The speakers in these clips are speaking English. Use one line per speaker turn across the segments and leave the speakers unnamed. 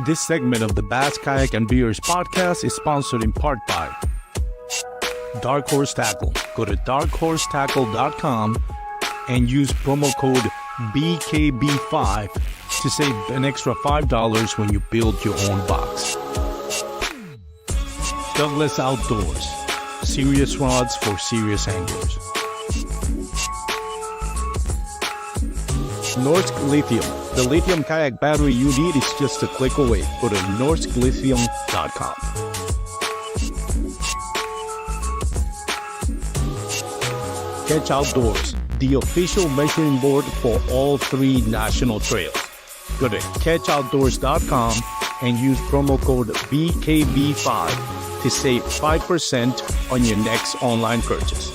This segment of the Bass, Kayak, and Beers podcast is sponsored in part by Dark Horse Tackle. Go to darkhorsetackle.com and use promo code BKB5 to save an extra $5 when you build your own box. Douglas Outdoors. Serious rods for serious anglers. Norsk Lithium. The lithium kayak battery you need is just a click away. Go to norsklithium.com. Catch Outdoors, the official measuring board for all 3 national trails. Go to catchoutdoors.com and use promo code BKB5 to save 5% on your next online purchase.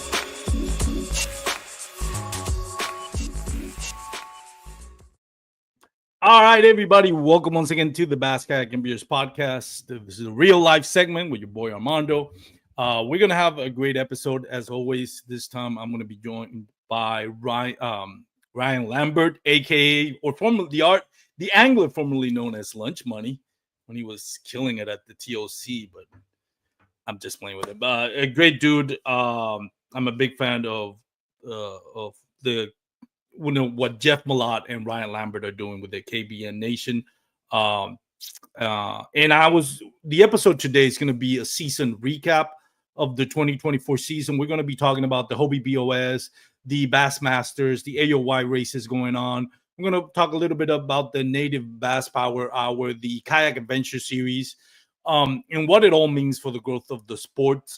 All right, everybody. Welcome once again to the Bass, Kayak, and Beers podcast. This is a real life segment with your boy Armando. We're going to have a great episode as always. This time I'm going to be joined by Ryan Lambert, a.k.a. or formerly the angler formerly known as Lunch Money when he was killing it at the TOC, but I'm just playing with him. A great dude. I'm a big fan of the what Jeff Malott and Ryan Lambert are doing with the KBN Nation. And the episode today is going to be a season recap of the 2024 season. We're going to be talking about the Hobie BOS, the Bassmasters, the AOY races going on. We're going to talk a little bit about the Native Bass Power Hour, the Kayak Adventure Series, and what it all means for the growth of the sport.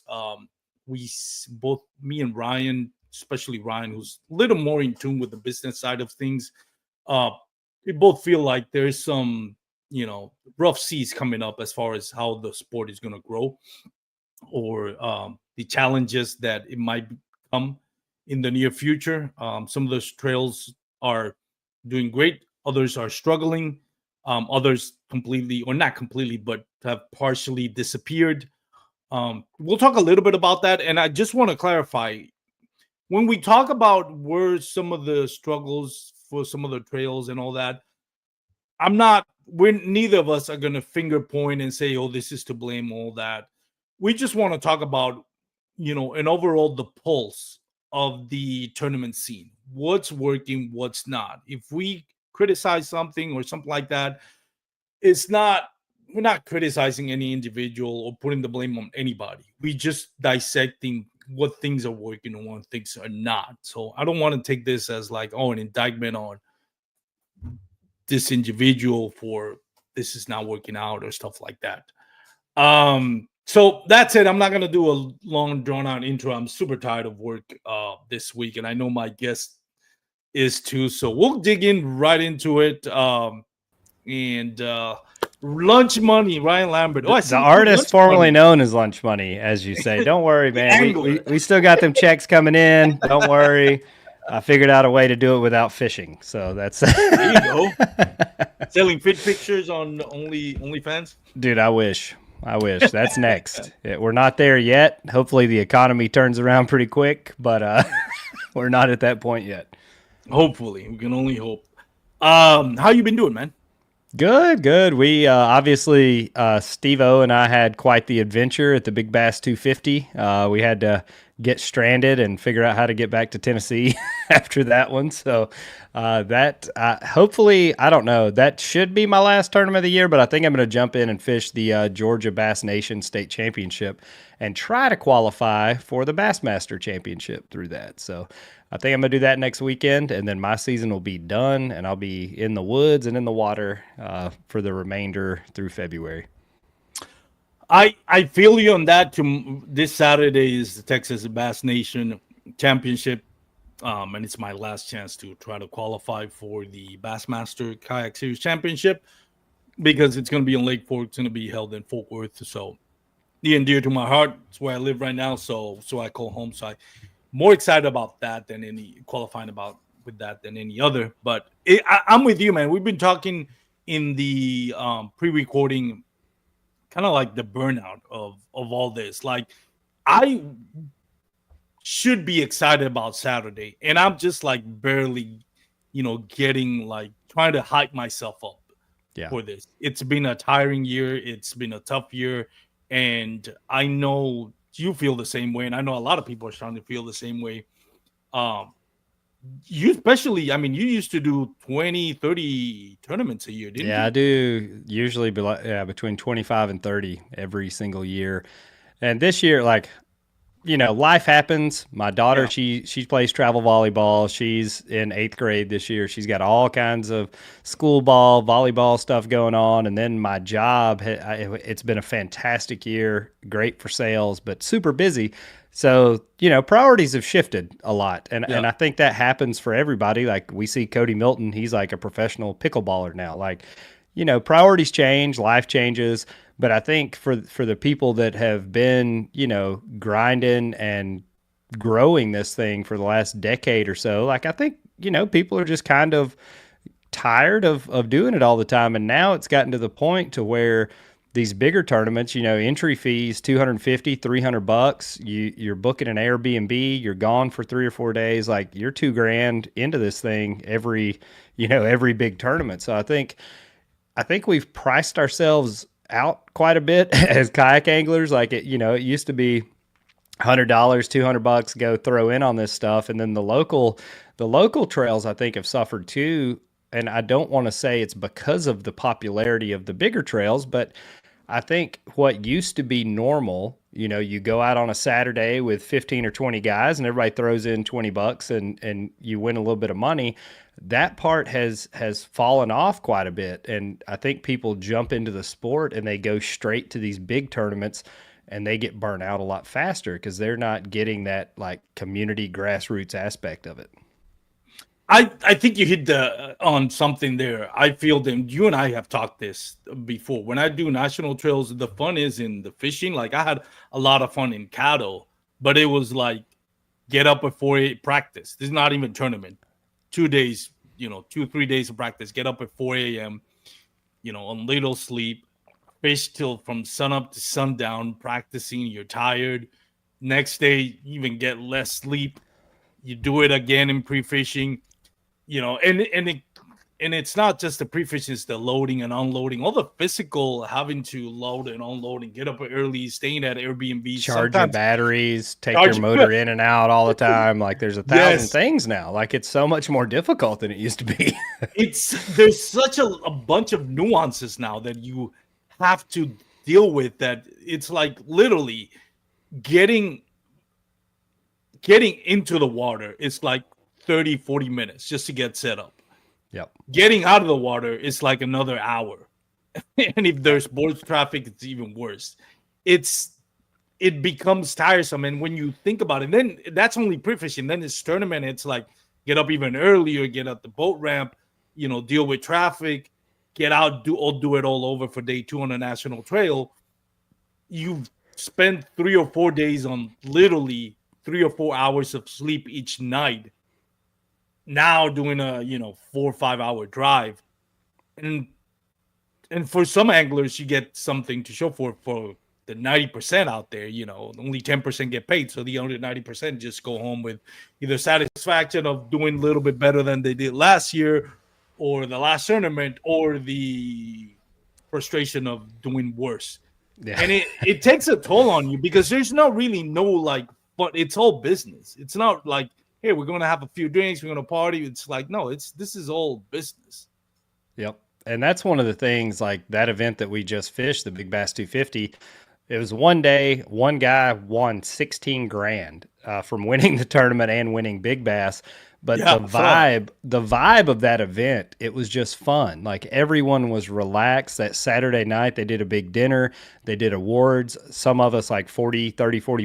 Me and Ryan, especially Ryan, who's a little more in tune with the business side of things, we both feel like there's some, rough seas coming up as far as how the sport is going to grow, or the challenges that it might become in the near future. Some of those trails are doing great. Others are struggling. Others completely, or not completely, but have partially disappeared. We'll talk a little bit about that. And I just want to clarify, when we talk about where some of the struggles for some of the trails and all that, neither of us are going to finger point and say, oh, this is to blame, all that. We just want to talk about, an overall the pulse of the tournament scene. What's working, what's not. If we criticize something or something like that, we're not criticizing any individual or putting the blame on anybody. We just dissecting what things are working and what things are not. So I don't want to take this as like, an indictment on this individual for this is not working out or stuff like that. So that's it. I'm not going to do a long drawn out intro. I'm super tired of work this week, and I know my guest is too. So we'll dig in right into it. Lunch Money, Ryan Lambert.
The artist formerly known as Lunch Money, as you say. Don't worry, man. We still got them checks coming in. Don't worry. I figured out a way to do it without fishing. So that's
there you go. Selling fit pictures on OnlyFans?
Dude, I wish. That's next. We're not there yet. Hopefully the economy turns around pretty quick, but we're not at that point yet.
Hopefully. We can only hope. How you been doing, man?
Good. We obviously, Steve-O and I had quite the adventure at the Big Bass 250. We had to get stranded and figure out how to get back to Tennessee after that one. So hopefully, I don't know, that should be my last tournament of the year, but I think I'm going to jump in and fish the Georgia Bass Nation State Championship and try to qualify for the Bassmaster Championship through that. So I think I'm going to do that next weekend, and then my season will be done, and I'll be in the woods and in the water for the remainder through February.
I feel you on that. This Saturday is the Texas Bass Nation Championship, and it's my last chance to try to qualify for the Bassmaster Kayak Series Championship because it's going to be in Lake Fork. It's going to be held in Fort Worth, so near and dear to my heart. It's where I live right now, so I call home. So I'm more excited about that than any qualifying with that than any other. But I'm with you, man. We've been talking in the pre-recording, kind of like the burnout of all this. Like, I should be excited about Saturday, and I'm just like barely getting like trying to hype myself up
Yeah.
for this. It's been a tiring year. It's been a tough year. And I know you feel the same way. And I know a lot of people are starting to feel the same way. Um, you especially, I mean, you used to do 20, 30 tournaments a year, didn't
Yeah, I
you?
do usually between 25 and 30 every single year. And this year, like, life happens. My daughter,
Yeah.
she plays travel volleyball. She's in 8th grade this year. She's got all kinds of school ball, volleyball stuff going on. And then my job, it's been a fantastic year, great for sales, but super busy. So, priorities have shifted a lot. And
Yeah.
I think that happens for everybody. Like we see Cody Milton, he's like a professional pickleballer now. Like, priorities change, life changes. But I think for the people that have been, grinding and growing this thing for the last decade or so, like I think, people are just kind of tired of doing it all the time. And now it's gotten to the point to where these bigger tournaments, entry fees, 250, $300. You're booking an Airbnb, you're gone for 3 or 4 days. Like you're $2,000 into this thing every big tournament. So I think we've priced ourselves out quite a bit as kayak anglers. Like it used to be $100, $200, go throw in on this stuff. And then the local trails, I think, have suffered too. And I don't want to say it's because of the popularity of the bigger trails, but I think what used to be normal, you go out on a Saturday with 15 or 20 guys and everybody throws in $20 and you win a little bit of money. That part has fallen off quite a bit. And I think people jump into the sport and they go straight to these big tournaments and they get burnt out a lot faster because they're not getting that like community grassroots aspect of it.
I think you hit on something there. I feel them. You and I have talked this before. When I do national trails, the fun is in the fishing. Like I had a lot of fun in cattle, but it was like get up at 4 practice. This is not even tournament. 2 days, 2 3 days of practice. Get up at 4 a.m. On little sleep, fish till from sun up to sundown, practicing. You're tired. Next day, you even get less sleep. You do it again in pre-fishing. And it's not just the pre-fishing, it's the loading and unloading, all the physical having to load and unload and get up early, staying at Airbnb.
Charge your
Sometimes
batteries, take your
charge.
motor in and out all the time. Like there's a thousand
Yes,
things now. Like it's so much more difficult than it used to be.
there's such a bunch of nuances now that you have to deal with, that it's like literally getting getting into the water is like 30-40 minutes just to get set up.
Yep.
Getting out of the water is like another hour. And if there's boat traffic, it's even worse. It becomes tiresome. And when you think about it, then that's only pre-fishing. Then it's tournament. It's like get up even earlier, get out the boat ramp, deal with traffic, get out, do it all over for day 2 on a national trail. You've spent 3 or 4 days on literally 3 or 4 hours of sleep each night. Now doing a 4 or 5 hour drive, and for some anglers, you get something to show for the 90% out there. Only 10% get paid, so the other 90% just go home with either satisfaction of doing a little bit better than they did last year, or the last tournament, or the frustration of doing worse.
Yeah.
And it takes a toll on you because there's no like, but it's all business. It's not like, hey, we're going to have a few drinks, we're going to party. It's like, no, this is all business.
Yep. And that's one of the things, like that event that we just fished, the Big Bass 250. It was one day, one guy won 16 grand from winning the tournament and winning Big Bass. But
Yeah,
the vibe of that event, it was just fun. Like everyone was relaxed. That Saturday night, they did a big dinner. They did awards. Some of us, like 40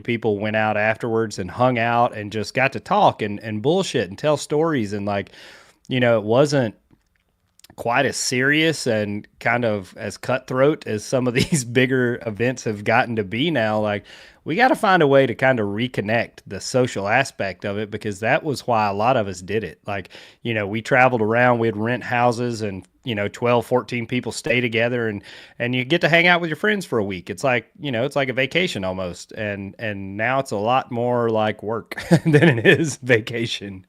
people, went out afterwards and hung out and just got to talk and bullshit and tell stories. And like, it wasn't quite as serious and kind of as cutthroat as some of these bigger events have gotten to be now. Like we got to find a way to kind of reconnect the social aspect of it, because that was why a lot of us did it. Like, we traveled around, we'd rent houses and, 12, 14 people stay together and you get to hang out with your friends for a week. It's like, it's like a vacation almost. And now it's a lot more like work than it is vacation.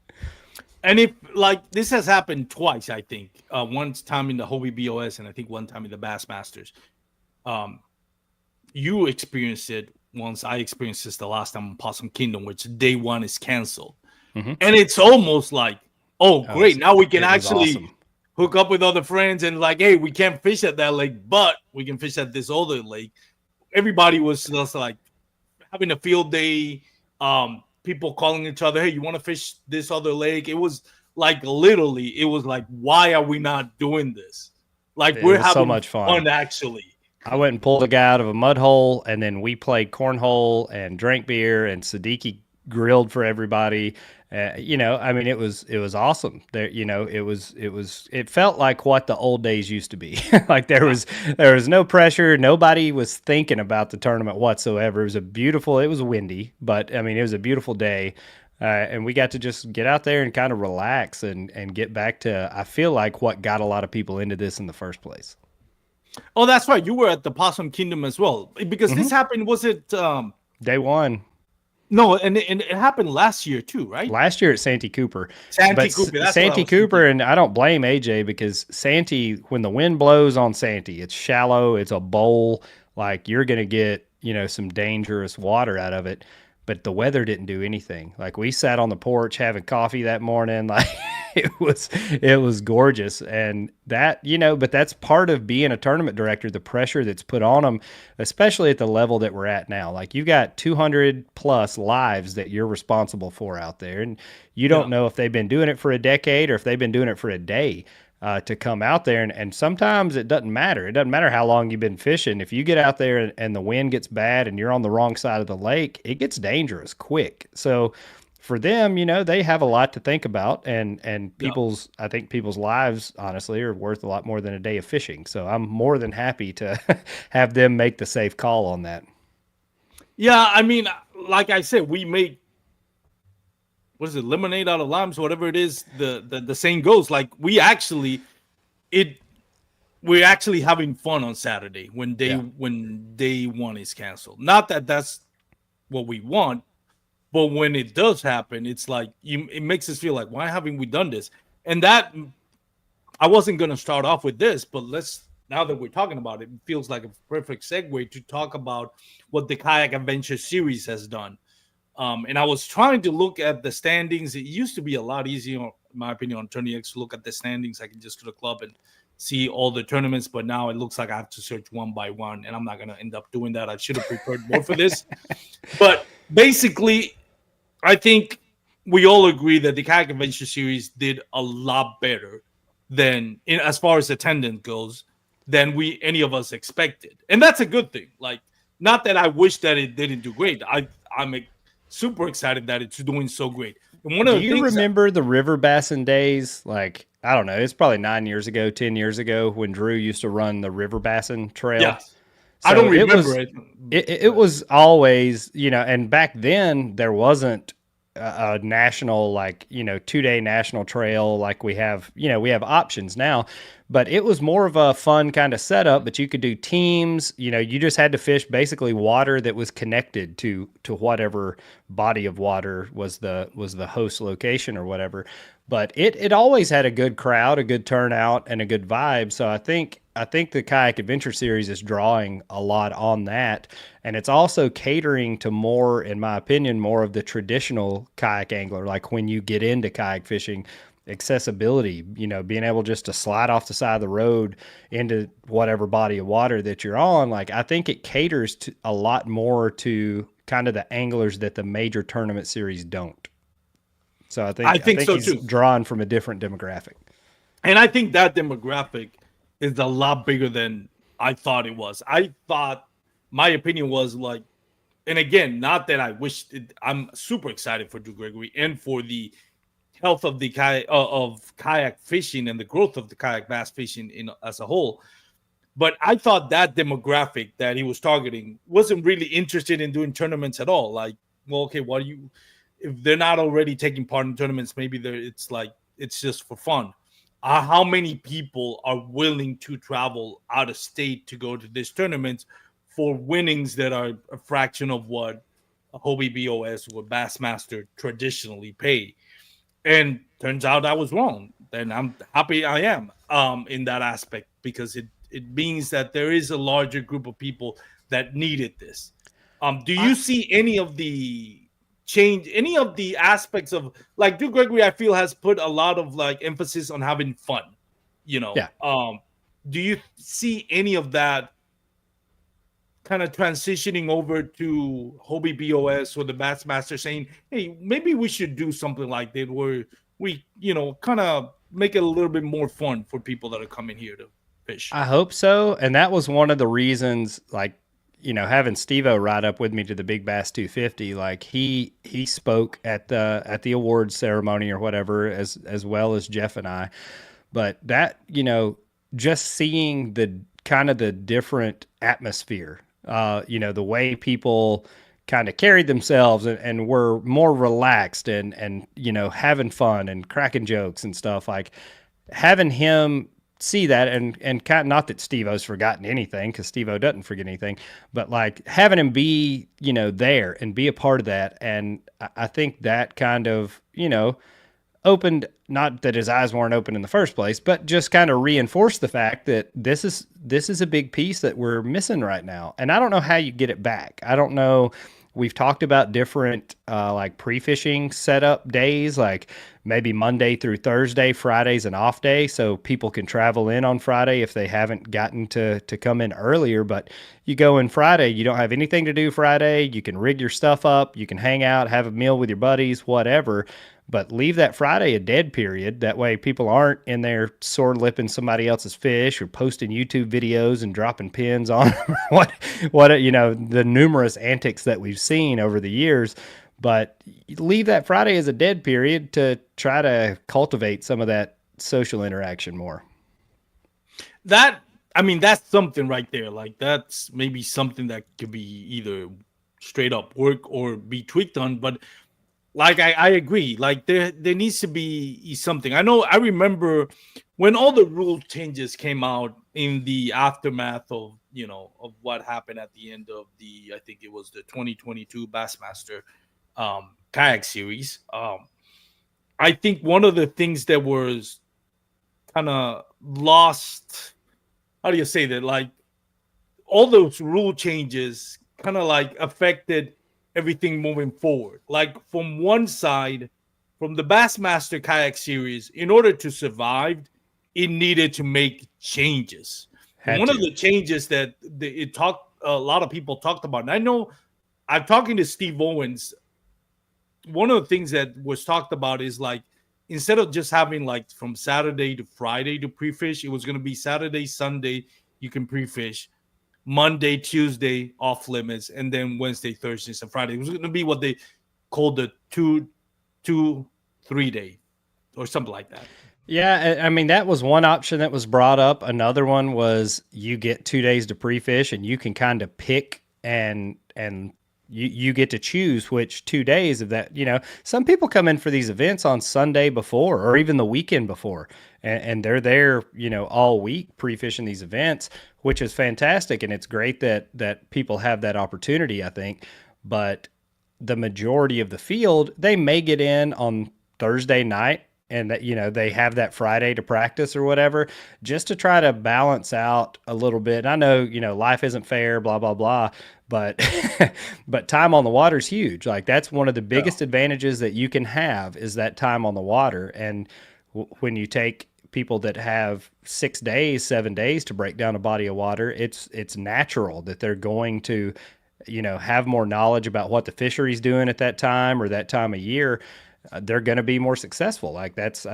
And if like this has happened twice, I think. One time in the Hobie BOS, and I think one time in the Bassmasters. Um, you experienced it once. I experienced this the last time on Possum Kingdom, which day one is canceled,
Mm-hmm.
and it's almost like, oh,
Oh,
great! Now we can
it was
actually
awesome.
hook up with other friends and like, hey, we can't fish at that lake, but we can fish at this other lake. Everybody was just like having a field day. People calling each other, hey, you want to fish this other lake? It was like literally, it was like, why are we not doing this? Like
It
we're
was so
having
much fun.
fun actually.
I went and pulled a guy out of a mud hole, and then we played cornhole and drank beer, and Siddiqui grilled for everybody. I mean, it was awesome. There, it felt like what the old days used to be. Like there was no pressure. Nobody was thinking about the tournament whatsoever. It was windy, but I mean, it was a beautiful day. And we got to just get out there and kind of relax and get back to, I feel like, what got a lot of people into this in the first place.
Oh, that's right. You were at the Possum Kingdom as well. Because
Hmm.
this happened, was it
Day one.
no, and it happened last year too, right?
Last year at Santee Cooper,
Santee
but
Cooper, that's what I
Santee
was
Cooper,
thinking.
and I don't blame AJ because Santee, when the wind blows on Santee, it's shallow, it's a bowl, like you're gonna get some dangerous water out of it. But the weather didn't do anything. Like we sat on the porch having coffee that morning, like it was gorgeous, and but that's part of being a tournament director, the pressure that's put on them, especially at the level that we're at now. Like you've got 200 plus lives that you're responsible for out there, and you don't
Yeah.
know if they've been doing it for a decade or if they've been doing it for a day. To come out there, and sometimes it doesn't matter. It doesn't matter how long you've been fishing. If you get out there and the wind gets bad and you're on the wrong side of the lake, it gets dangerous quick. So for them, they have a lot to think about, and
Yeah.
I think people's lives honestly are worth a lot more than a day of fishing. So I'm more than happy to have them make the safe call on that.
Yeah, I mean, like I said, we make what is it, lemonade out of limes, whatever it is, the saying goes. Like it we're actually having fun on Saturday
Yeah.
when day one is canceled. Not that that's what we want, but when it does happen, it's like it makes us feel like, why haven't we done this? And that I wasn't going to start off with this, but let's now that we're talking about it, it feels like a perfect segue to talk about what the Kayak Adventure series has done. And I was trying to look at the standings. It used to be a lot easier, in my opinion, on Tourney X to look at the standings. I can just go to the club and see all the tournaments, but now it looks like I have to search one by one, and I'm not going to end up doing that. I should have prepared more for this. But basically, I think we all agree that the Kayak Adventure series did a lot better than in as far as attendance goes than we any of us expected, and that's a good thing. Like, not that I wish that it didn't do great. I'm super excited that it's doing so great. And one
Do
of the
you
things that
remember the river bassin days? Like, I don't know, it's probably 9 years ago, 10 years ago when Drew used to run the river bassin trail.
yes, I
So
don't
it
remember
was
it,
it
but
was always, and back then there wasn't a national, like, 2 day national trail like we have options now, but it was more of a fun kind of setup. But you could do teams, you just had to fish basically water that was connected to whatever body of water was the host location or whatever. But it always had a good crowd, a good turnout, and a good vibe. So I think the Kayak Adventure Series is drawing a lot on that, and it's also catering to more, in my opinion, more of the traditional kayak angler. Like when you get into kayak fishing, accessibility, being able just to slide off the side of the road into whatever body of water that you're on. Like I think it caters to a lot more to kind of the anglers that the major tournament series don't. So I
I
think I
think
think
so
he's
too.
drawn from a different demographic.
And I think that demographic is a lot bigger than I thought it was. I thought my opinion was like, and again, not that I wish I'm super excited for Drew Gregory and for the health of the of kayak fishing and the growth of the kayak bass fishing in as a whole. But I thought that demographic that he was targeting wasn't really interested in doing tournaments at all. Like, well, okay, what do you if they're not already taking part in tournaments? Maybe it's like it's just for fun. How many people are willing to travel out of state to go to these tournaments for winnings that are a fraction of what a Hobie BOS or Bassmaster traditionally pay? And turns out I was wrong. Then I'm happy I am in that aspect, because it means that there is a larger group of people that needed this. Do you see any of the change, any of the aspects of, like, Duke Gregory, I feel, has put a lot of like emphasis on having fun, you know.
Yeah.
Do you see any of that kind of transitioning over to Hobie BOS or the Bassmaster saying, hey, maybe we should do something like that where we, kind of make it a little bit more fun for people that are coming here to fish?
I hope so. And that was one of the reasons, like, having Steve-O ride up with me to the Big Bass 250, like he spoke at the awards ceremony or whatever, as well as Jeff and I. But that, just seeing the kind of the different atmosphere, the way people kind of carried themselves and were more relaxed and having fun and cracking jokes and stuff, like having him see that and kind of, not that Steve-O's forgotten anything, because Steve-O doesn't forget anything, but like having him be, there and be a part of that. And I think that kind of, opened, not that his eyes weren't open in the first place, but just kind of reinforced the fact that this is a big piece that we're missing right now. And I don't know how you get it back. I don't know. We've talked about different like pre-fishing setup days, like maybe Monday through Thursday, Friday's an off day, so people can travel in on Friday if they haven't gotten to come in earlier. But you go in Friday, you don't have anything to do Friday. You can rig your stuff up, you can hang out, have a meal with your buddies, whatever. But leave that Friday a dead period. That way people aren't in there sword lipping somebody else's fish or posting YouTube videos and dropping pins on what the numerous antics that we've seen over the years. But leave that Friday as a dead period to try to cultivate some of that social interaction more.
That's something right there. Like, that's maybe something that could be either straight up work or be tweaked on. But like, I agree. Like, there needs to be something. I remember when all the rule changes came out in the aftermath of what happened at the end of I think it was the 2022 Bassmaster kayak series. I think one of the things that was kind of lost, how do you say that? Like, all those rule changes kind of like affected everything moving forward. Like, from one side, from the Bassmaster kayak series, in order to survive, it needed to make changes. One of the changes that a lot of people talked about, and I know I'm talking to Steve Owens, one of the things that was talked about is, like, instead of just having like from Saturday to Friday to pre-fish, it was going to be Saturday, Sunday, you can pre-fish. Monday, Tuesday, off limits, and then Wednesday, Thursday, and Friday. It was going to be what they called the 2-3 day or something like that.
Yeah, I mean, that was one option that was brought up. Another one was you get 2 days to pre-fish, and you can kind of pick and you get to choose which 2 days of that. Some people come in for these events on Sunday before or even the weekend before, and they're there, all week pre-fishing these events, which is fantastic. And it's great that people have that opportunity, I think. But the majority of the field, they may get in on Thursday night, and that they have that Friday to practice or whatever, just to try to balance out a little bit. And I know life isn't fair, blah blah blah, but but time on the water is huge. Like, that's one of the biggest advantages that you can have, is that time on the water. And when you take people that have 6 days, 7 days to break down a body of water, it's natural that they're going to have more knowledge about what the fishery's doing at that time or that time of year. They're going to be more successful. Like, that's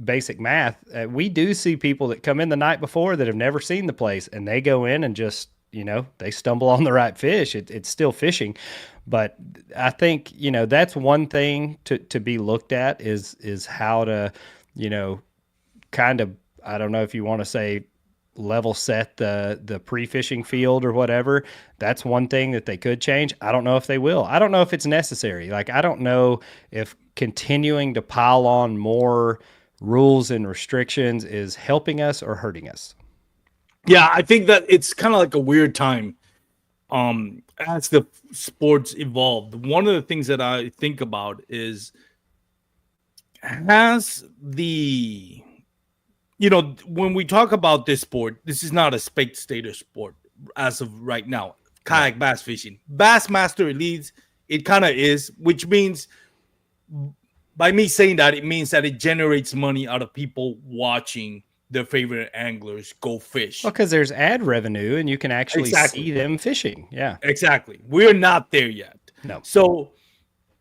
basic math. We do see people that come in the night before that have never seen the place, and they go in and just, they stumble on the right fish. It's still fishing. But I think, that's one thing to be looked at is how to, kind of, I don't know if you want to say level set the pre-fishing field or whatever. That's one thing that they could change. I don't know if they will. I don't know if it's necessary. Like, I don't know if continuing to pile on more rules and restrictions is helping us or hurting us.
Yeah, I think that it's kind of like a weird time as the sports evolved. One of the things that I think about is has the when we talk about this sport, this is not a spectator sport as of right now.
Right.
Kayak bass fishing, Bassmaster Elites, it kind of is, which means by me saying that, it means that it generates money out of people watching their favorite anglers go
Well,
fish.
because there's ad revenue and you can actually
Exactly.
see them fishing. Yeah.
Exactly. We're not there yet.
No.
So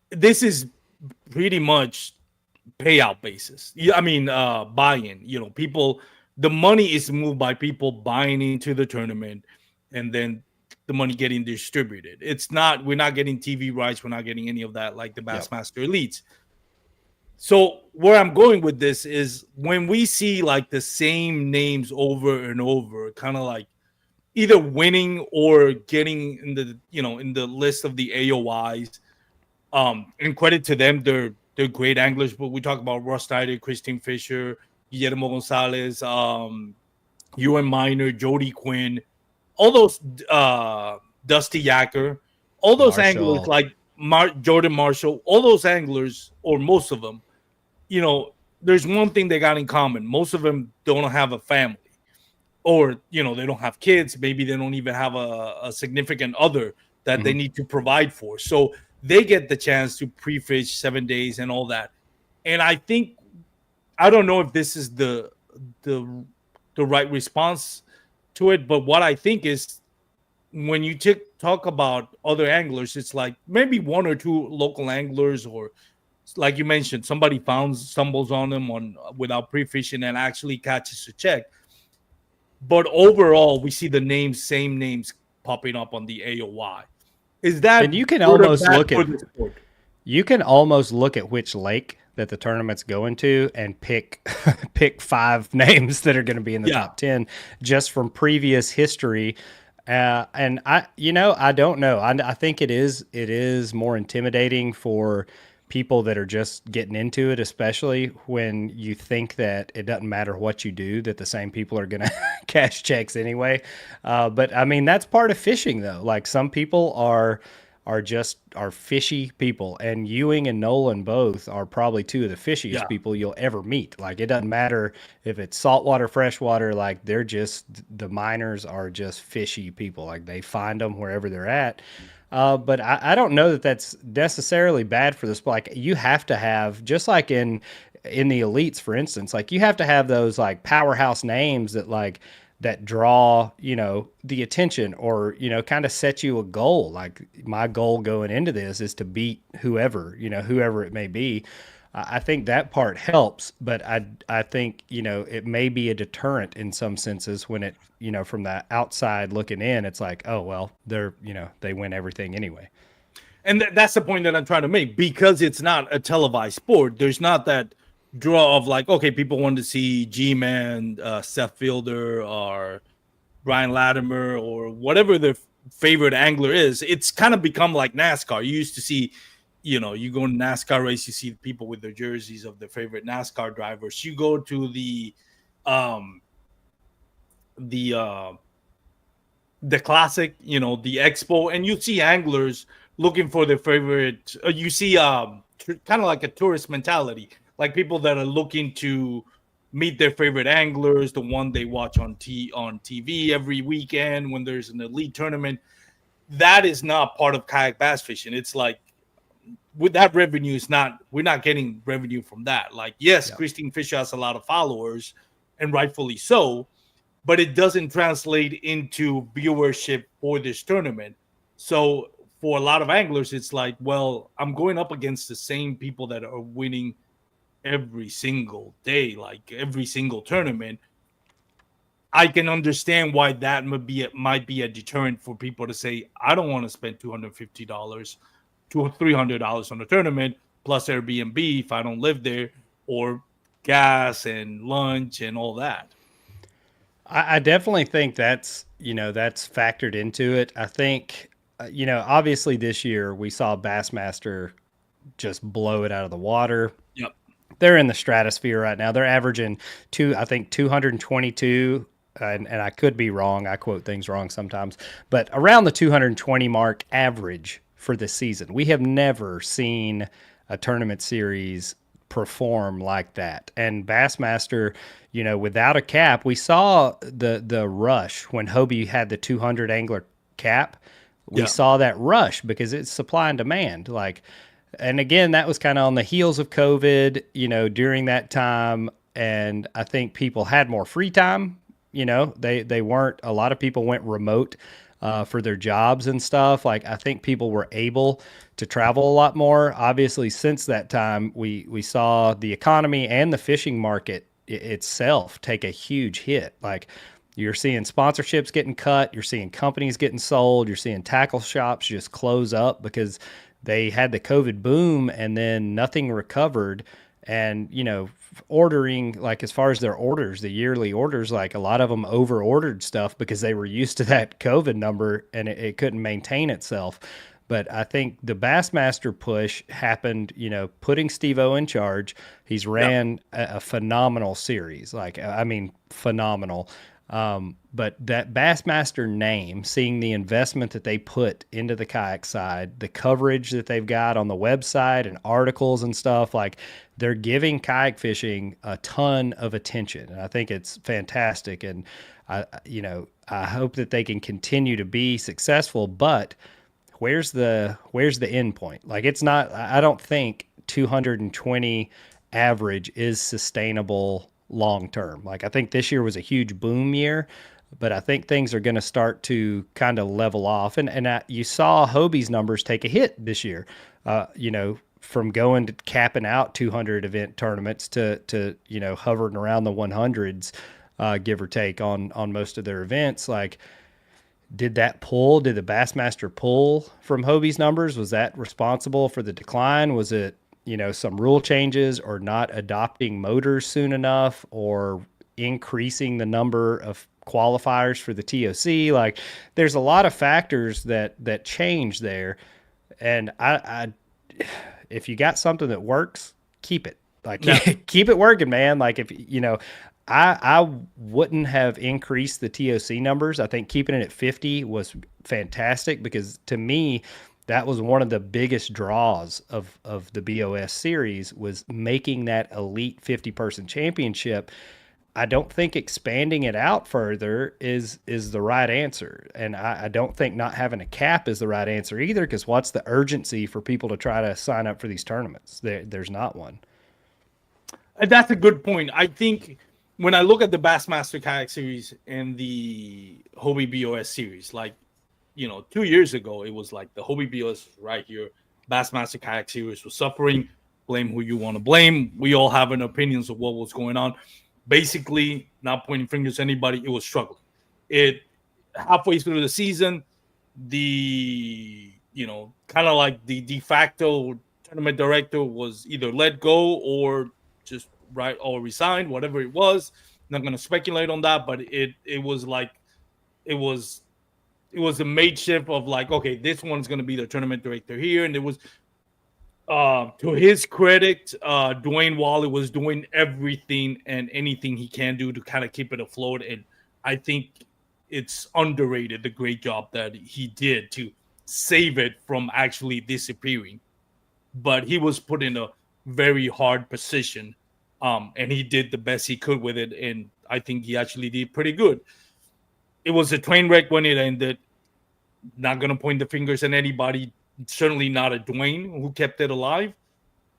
this is pretty much payout basis. Yeah, I mean, buy-in. People. The money is moved by people buying into the tournament, and then the money getting distributed. It's not. We're not getting TV rights. We're not getting any of that like the
Yep.
Bassmaster Elites. So where I'm going with this is when we see like the same names over and over, kind of like either winning or getting in the list of the AOIs. And credit to them, they're great anglers. But we talk about Ross Snyder, Christine Fisher, Guillermo Gonzalez, Ewan Miner, Jody Quinn, all those Dusty Yacker, all those anglers
Marshall.
like Jordan Marshall, all those anglers, or most of them, there's one thing they got in common. Most of them don't have a family, or they don't have kids. Maybe they don't even have a significant other that they
Mhm.
need to provide for. So they get the chance to pre-fish 7 days and all that. And I don't know if this is the the right response to it, but what I think is when you talk about other anglers, it's like maybe one or two local anglers, or like you mentioned, somebody stumbles on them on without pre-fishing and actually catches a check. But overall, we see same names popping up on the AOY. Is that
And you can
good or
almost
bad
look
for
at
the sport?
which lake that the tournament's going to and pick pick 5 names that are going to be in the
Yeah.
top 10 just from previous history. And I don't know. I think it is more intimidating for people that are just getting into it, especially when you think that it doesn't matter what you do, that the same people are going to cash checks anyway. But I mean, that's part of fishing though. Like some people are fishy people, and Ewing and Nolan both are probably two of the fishiest
Yeah.
people you'll ever meet. Like it doesn't matter if it's saltwater, freshwater, like the miners are just fishy people. Like they find them wherever they're at. But I don't know that that's necessarily bad for the sport. Like you have to have, just like in the elites, for instance, like you have to have those like powerhouse names that draw the attention, or kind of set you a goal. Like my goal going into this is to beat whoever it may be. I think that part helps, but I think it may be a deterrent in some senses when it from the outside looking in, it's like, oh well, they win everything anyway.
And that's the point that I'm trying to make, because it's not a televised sport. There's not that draw of like, okay, people want to see G-Man, Seth Fielder, or Ryan Latimer, or whatever their favorite angler is. It's kind of become like NASCAR. You used to see, you go to NASCAR race, you see people with their jerseys of their favorite NASCAR drivers. You go to um the the classic, the expo, and you see anglers looking for their favorite. You see, kind of like a tourist mentality, like people that are looking to meet their favorite anglers, the one they watch on TV every weekend when there's an elite tournament. That is not part of kayak bass fishing. It's like with that revenue is not. We're not getting revenue from that. Like, yes,
Yeah.
Christine Fisher has a lot of followers, and rightfully so, but it doesn't translate into viewership for this tournament. So for a lot of anglers, it's like, well, I'm going up against the same people that are winning every single day, like every single tournament. I can understand why that might be a deterrent for people to say, I don't want to spend $250 to $300 on a tournament plus Airbnb if I don't live there, or gas and lunch and all that.
I definitely think that's factored into it. I think obviously this year we saw Bassmaster just blow it out of the water.
Yep.
They're in the stratosphere right now. They're averaging I think 222, and I could be wrong. I quote things wrong sometimes, but around the 220 mark average for this season. We have never seen a tournament series perform like that. And Bassmaster, without a cap, we saw the rush when Hobie had the 200 angler cap. We
Yeah.
saw that rush because it's supply and demand. Like, and again, that was kind of on the heels of COVID, during that time. And I think people had more free time. They weren't, a lot of people went remote for their jobs and stuff. Like, I think people were able to travel a lot more. Obviously, since that time, we saw the economy and the fishing market itself take a huge hit. Like, you're seeing sponsorships getting cut, you're seeing companies getting sold, you're seeing tackle shops just close up because they had the COVID boom and then nothing recovered. And, ordering, like, as far as their orders, the yearly orders, like, a lot of them over ordered stuff because they were used to that COVID number and it couldn't maintain itself. But I think the Bassmaster push happened, putting Steve-O in charge. He's ran a phenomenal series. Like, I mean, phenomenal. But that Bassmaster name, seeing the investment that they put into the kayak side, the coverage that they've got on the website and articles and stuff, like, they're giving kayak fishing a ton of attention. And I think it's fantastic. And I hope that they can continue to be successful, but where's the end point? Like, it's not, I don't think 220 average is sustainable long term. Like, I think this year was a huge boom year, but I think things are going to start to kind of level off. And you saw Hobie's numbers take a hit this year, from going to capping out 200 event tournaments to hovering around the 100s, give or take on most of their events. Like, did the Bassmaster pull from Hobie's numbers? Was that responsible for the decline? Was it, some rule changes or not adopting motors soon enough or increasing the number of qualifiers for the TOC? Like, there's a lot of factors that change there. And I if you got something that works, keep it. Like, keep it working, man. Like, if I wouldn't have increased the TOC numbers. I think keeping it at 50 was fantastic because, to me, that was one of the biggest draws of the BOS series, was making that elite 50-person championship. I don't think expanding it out further is the right answer. And I don't think not having a cap is the right answer either, because what's the urgency for people to try to sign up for these tournaments? There's not one.
That's a good point. I think when I look at the Bassmaster Kayak Series and the Hobie BOS Series, like, 2 years ago, it was like the Hobie BOS was right here. Bassmaster Kayak Series was suffering. Blame who you want to blame. We all have an opinions of what was going on. Basically, not pointing fingers at anybody, it was struggling. It halfway through the season, the kind of like the de facto tournament director was either let go or just resigned, whatever it was. Not going to speculate on that, but it was like it was a makeshift of like, okay, this one's going to be the tournament director here, and it was. To his credit, Dwayne Wally was doing everything and anything he can do to kind of keep it afloat. And I think it's underrated, the great job that he did to save it from actually disappearing. But he was put in a very hard position, and he did the best he could with it. And I think he actually did pretty good. It was a train wreck when it ended. Not going to point the fingers at anybody. Certainly not a Dwayne who kept it alive,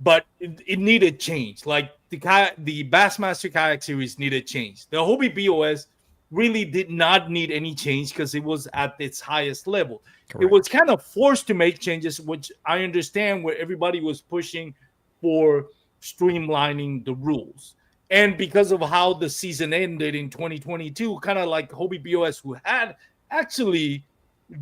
but it needed change. Like, the Bassmaster Kayak Series needed change. The Hobie BOS really did not need any change because it was at its highest level. Correct. It was kind of forced to make changes, which I understand, where everybody was pushing for streamlining the rules. And because of how the season ended in 2022, kind of like Hobie BOS, who had actually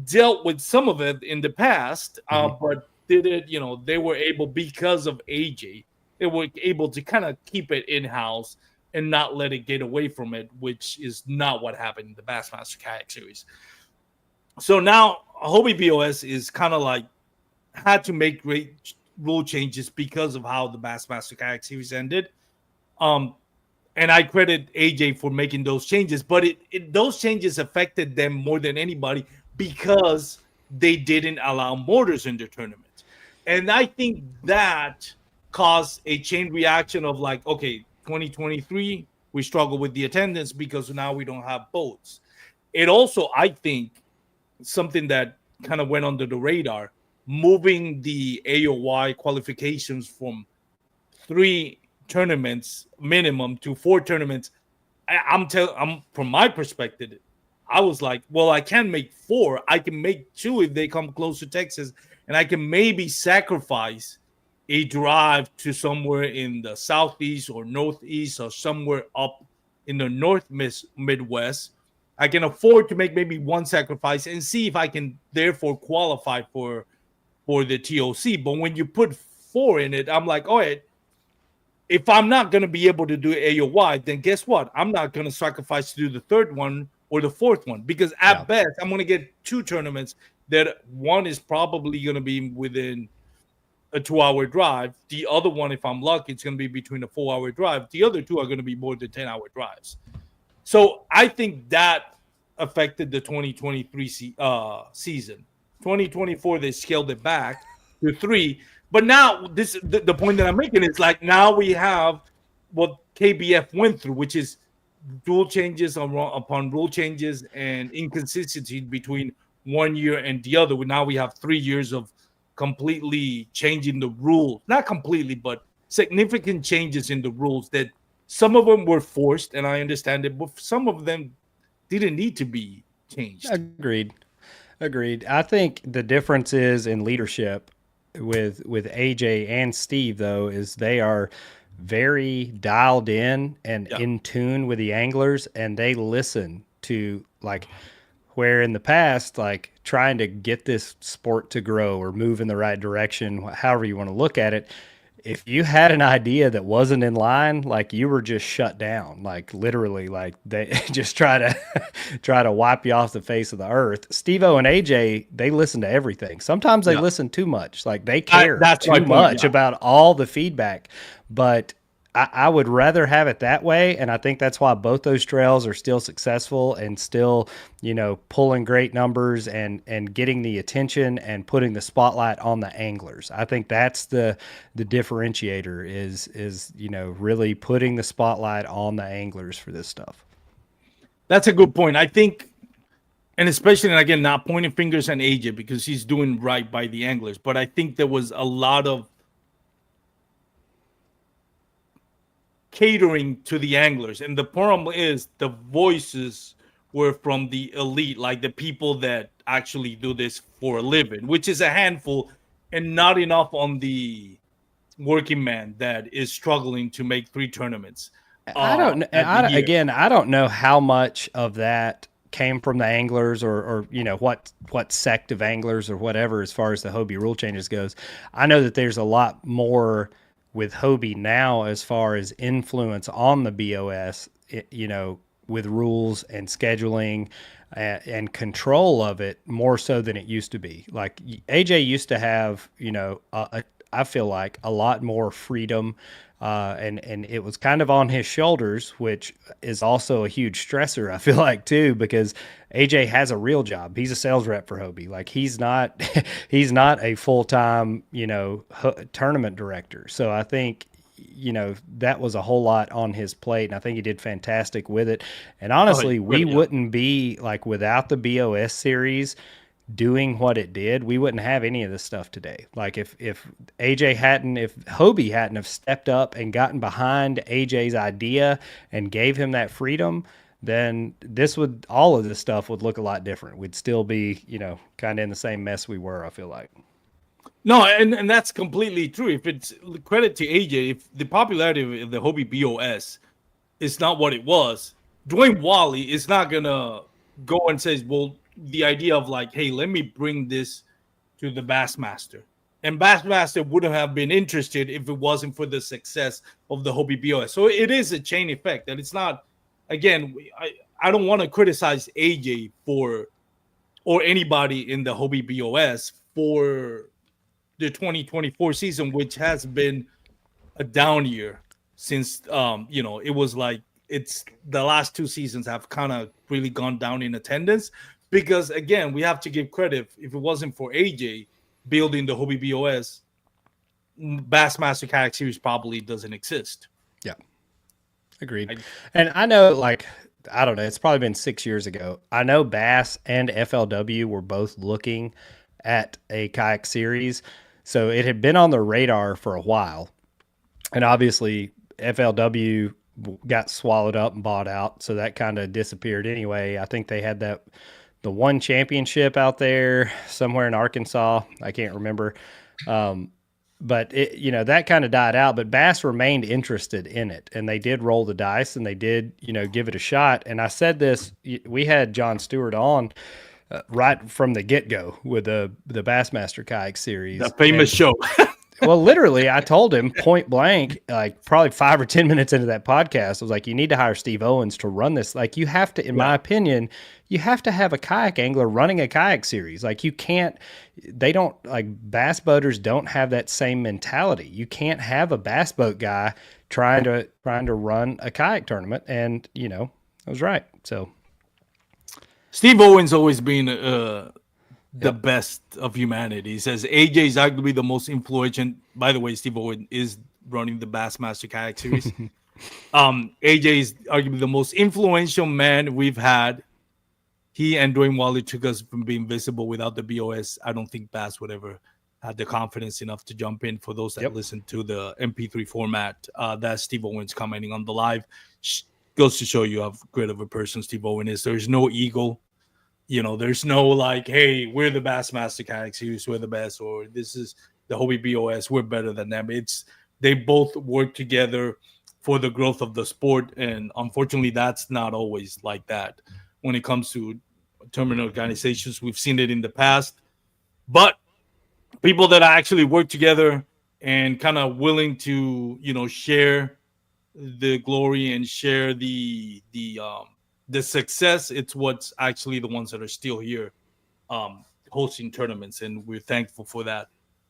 dealt with some of it in the past, but did it, they were able, because of AJ, they were able to kind of keep it in-house and not let it get away from it, which is not what happened in the Bassmaster Kayak Series. So now Hobie BOS is kind of like had to make great rule changes because of how the Bassmaster Kayak Series ended. And I credit AJ for making those changes, but those changes affected them more than anybody because they didn't allow mortars in their tournament. And I think that caused a chain reaction of like, okay, 2023, we struggle with the attendance because now we don't have boats. It also, I think, something that kind of went under the radar, moving the AOY qualifications from 3 tournaments minimum to 4 tournaments. I'm from my perspective, I was like, well, I can make 4. I can make 2 if they come close to Texas, and I can maybe sacrifice a drive to somewhere in the southeast or northeast or somewhere up in the Midwest. I can afford to make maybe 1 sacrifice and see if I can therefore qualify for the TOC. But when you put 4 in it, I'm like, all right, if I'm not going to be able to do AOY, then guess what? I'm not going to sacrifice to do the 3rd one or the 4th one, because at best, I'm going to get 2 tournaments that one is probably going to be within a 2-hour drive. The other one, if I'm lucky, it's going to be between a 4-hour drive. The other 2 are going to be more than 10-hour drives. So I think that affected the 2023 season. 2024, they scaled it back to 3. But now the point that I'm making is like, now we have what KBF went through, which is rule changes upon rule changes and inconsistency between one year and the other. Now we have 3 years of completely changing the rules. Not completely, but significant changes in the rules that some of them were forced, and I understand it, but some of them didn't need to be changed.
Agreed. I think the difference is in leadership with AJ and Steve, though, is they are very dialed in and in tune with the anglers, and they listen to, like, where in the past, like, trying to get this sport to grow or move in the right direction, however you want to look at it, if you had an idea that wasn't in line, like, you were just shut down, like, literally, like, they just try to wipe you off the face of the earth. Steve-O and AJ, they listen to everything. Sometimes they listen too much. Like, they care too much about all the feedback, but I would rather have it that way, and I think that's why both those trails are still successful and still, pulling great numbers and getting the attention and putting the spotlight on the anglers. I think that's the differentiator is really putting the spotlight on the anglers for this stuff.
That's a good point. I think, and especially, and again, not pointing fingers at AJ because he's doing right by the anglers, but I think there was a lot of catering to the anglers, and the problem is the voices were from the elite, like the people that actually do this for a living, which is a handful, and not enough on the working man that is struggling to make 3 tournaments.
I don't know how much of that came from the anglers or what sect of anglers or whatever as far as the Hobie rule changes goes. I know that there's a lot more with Hobie now as far as influence on the BOS, with rules and scheduling and control of it more so than it used to be. Like, AJ used to have, I feel like a lot more freedom, and it was kind of on his shoulders, which is also a huge stressor, I feel like, too, because AJ has a real job. He's a sales rep for Hobie. Like, he's not a full-time, tournament director. So I think, that was a whole lot on his plate, and I think he did fantastic with it. And honestly, we wouldn't be, like, without the BOS series doing what it did, we wouldn't have any of this stuff today. Like, if Hobie hadn't have stepped up and gotten behind AJ's idea and gave him that freedom, then all of this stuff would look a lot different. We'd still be, kind of in the same mess we were, I feel like.
No, and that's completely true. If it's credit to AJ, if the popularity of the Hobie BOS is not what it was, Dwayne Wally is not gonna go and say, well, the idea of like, hey, let me bring this to the Bassmaster. And Bassmaster wouldn't have been interested if it wasn't for the success of the Hobie BOS. So it is a chain effect. And it's not, again, I don't want to criticize AJ or anybody in the Hobie BOS for the 2024 season, which has been a down year since, it was like, it's the last 2 seasons have kind of really gone down in attendance. Because, again, we have to give credit. If it wasn't for AJ building the Hobie BOS, Bassmaster Kayak Series probably doesn't exist.
Yeah, agreed. And I know, like, I don't know, it's probably been 6 years ago. I know Bass and FLW were both looking at a kayak series. So it had been on the radar for a while. And obviously, FLW got swallowed up and bought out. So that kind of disappeared anyway. I think they had the one championship out there somewhere in Arkansas. I can't remember. But that kind of died out, but Bass remained interested in it, and they did roll the dice and they did, give it a shot. And I said this, we had John Stewart on right from the get-go with the Bassmaster Kayak Series.
The famous show.
Well, literally, I told him point blank, like probably 5 or 10 minutes into that podcast, I was like, you need to hire Steve Owens to run this. Like, you have to, in my opinion, you have to have a kayak angler running a kayak series. Like, you can't, bass boaters don't have that same mentality. You can't have a bass boat guy trying to run a kayak tournament. And, I was right. So
Steve Owens always been the best of humanity. He says AJ is arguably the most influential. By the way, Steve Owen is running the Bassmaster Kayak Series. AJ is arguably the most influential man we've had. He and Dwayne Waller took us from being visible. Without the BOS, I don't think Bass would ever had the confidence enough to jump in. For those that listen to the MP3 format, that's Steve Owens commenting on the live. Goes to show you how great of a person Steve Owen is. There's no ego. There's no like, hey, we're the Bassmaster Kayak Series, we're the best, or this is the Hobie BOS, we're better than them. They both work together for the growth of the sport, and unfortunately, that's not always like that when it comes to tournament organizations. We've seen it in the past, but people that actually work together and kind of willing to, share the glory and share the success, it's what's actually the ones that are still here hosting tournaments, and we're thankful for that.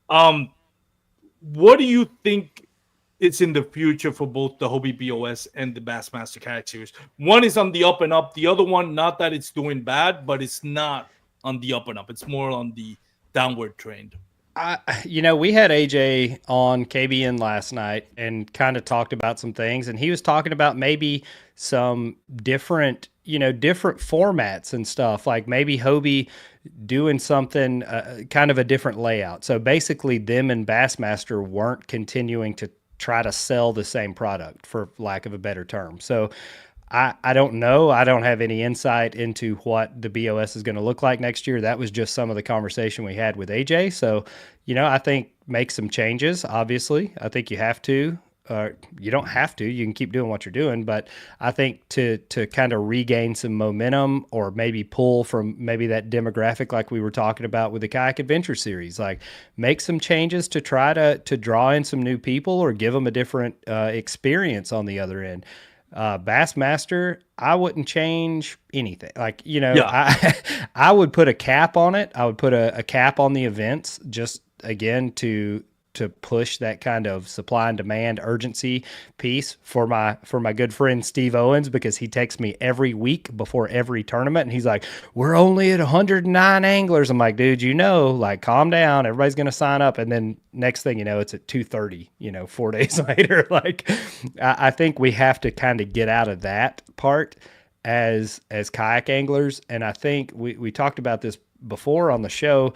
What do you think is in the future for both the Hobie BOS and the Bassmaster Kayak Series? One is on the up and up. The other one, not that it's doing bad, but it's not on the up and up. It's more on the downward trend.
We had AJ on KBN last night and kind of talked about some things, and he was talking about maybe some different formats and stuff, like maybe Hobie doing something, kind of a different layout. So basically them and Bassmaster weren't continuing to try to sell the same product, for lack of a better term. So I don't know. I don't have any insight into what the BOS is going to look like next year. That was just some of the conversation we had with AJ. So, I think make some changes, obviously. I think you have to. You don't have to. You can keep doing what you're doing. But I think to kind of regain some momentum, or maybe pull from maybe that demographic like we were talking about with the Kayak Adventure Series, like make some changes to try to draw in some new people or give them a different experience on the other end. Bassmaster, I wouldn't change anything. Like, I would put a cap on it. I would put a cap on the events, just again to push that kind of supply and demand urgency piece for my good friend Steve Owens, because he texts me every week before every tournament and he's like, we're only at 109 anglers. I'm like, dude, like, calm down. Everybody's going to sign up. And then next thing you know, it's at 2:30, 4 days later. Like, I think we have to kind of get out of that part as kayak anglers. And I think we talked about this before on the show.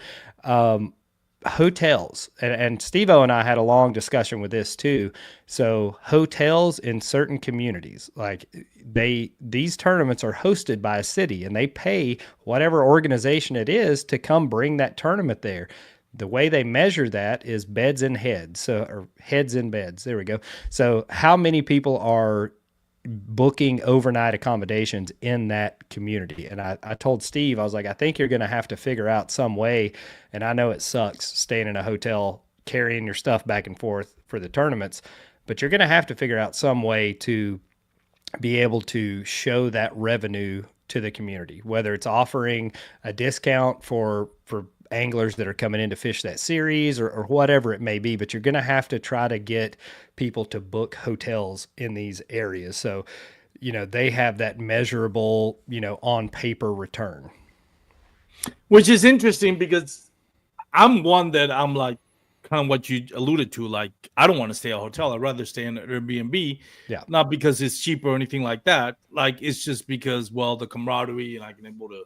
Hotels, and Steve-O and I had a long discussion with this too. So hotels in certain communities, like these tournaments are hosted by a city and they pay whatever organization it is to come bring that tournament there. The way they measure that is beds in heads, or heads in beds. There we go. So how many people are booking overnight accommodations in that community? And I told Steve, I was like, I think you're going to have to figure out some way. And I know it sucks staying in a hotel, carrying your stuff back and forth for the tournaments, but you're going to have to figure out some way to be able to show that revenue to the community, whether it's offering a discount for anglers that are coming in to fish that series, or whatever it may be. But you're going to have to try to get people to book hotels in these areas, so they have that measurable, on paper return.
Which is interesting, because I'm one that I'm like kind of what you alluded to. Like, I don't want to stay at a hotel. I'd rather stay in an Airbnb.
Yeah.
Not because it's cheaper or anything like that. Like, it's just because, well, the camaraderie, and I can able to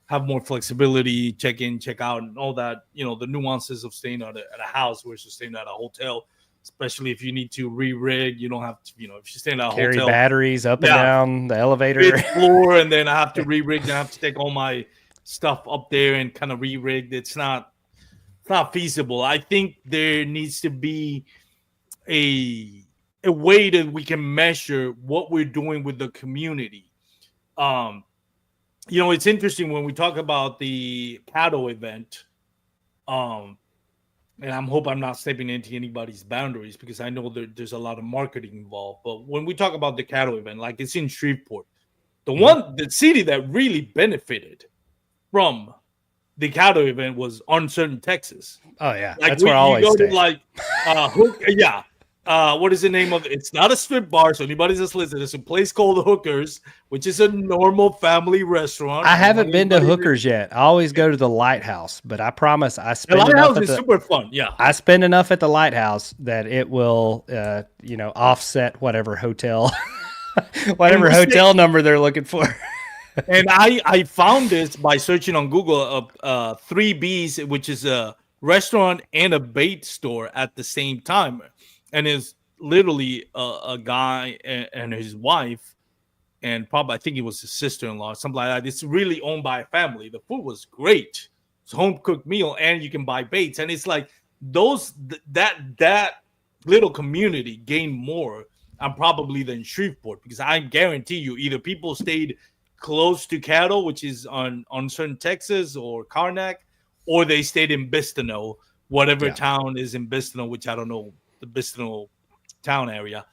have more flexibility, check in, check out, and all that, the nuances of staying at a house versus staying at a hotel, especially if you need to re-rig. You don't have to, if you're staying at a
Carry
hotel.
batteries up and down the elevator.
Floor, and then I have to re-rig, and I have to take all my stuff up there and kind of re-rig. It's not feasible. I think there needs to be a way that we can measure what we're doing with the community. It's interesting when we talk about the cattle event, and I hope I'm not stepping into anybody's boundaries because I know there's a lot of marketing involved. But when we talk about the cattle event, like it's in Shreveport, the city that really benefited from the cattle event was Uncertain, Texas.
Oh yeah,
like
that's where I always
go
stay.
to like what is the name of it? It's not a strip bar, so anybody's just listening. It's a place called Hookers, which is a normal family restaurant.
I haven't been to Hookers yet. I always go to the Lighthouse, but I promise I spend enough at
super fun. Yeah,
I spend enough at the Lighthouse that it will, offset whatever hotel, hotel number they're looking for.
And I found this by searching on Google. 3Bs, which is a restaurant and a bait store at the same time. And is literally a guy and his wife, and probably I think it was his sister-in-law, something like that. It's really owned by a family. The food was great. It's a home-cooked meal, and you can buy baits. And it's like that little community gained more probably than Shreveport, because I guarantee you either people stayed close to cattle, which is on Uncertain, Texas, or Karnak, or they stayed in Bistineau, whatever town is in Bistineau, which I don't know the Bistineau town area.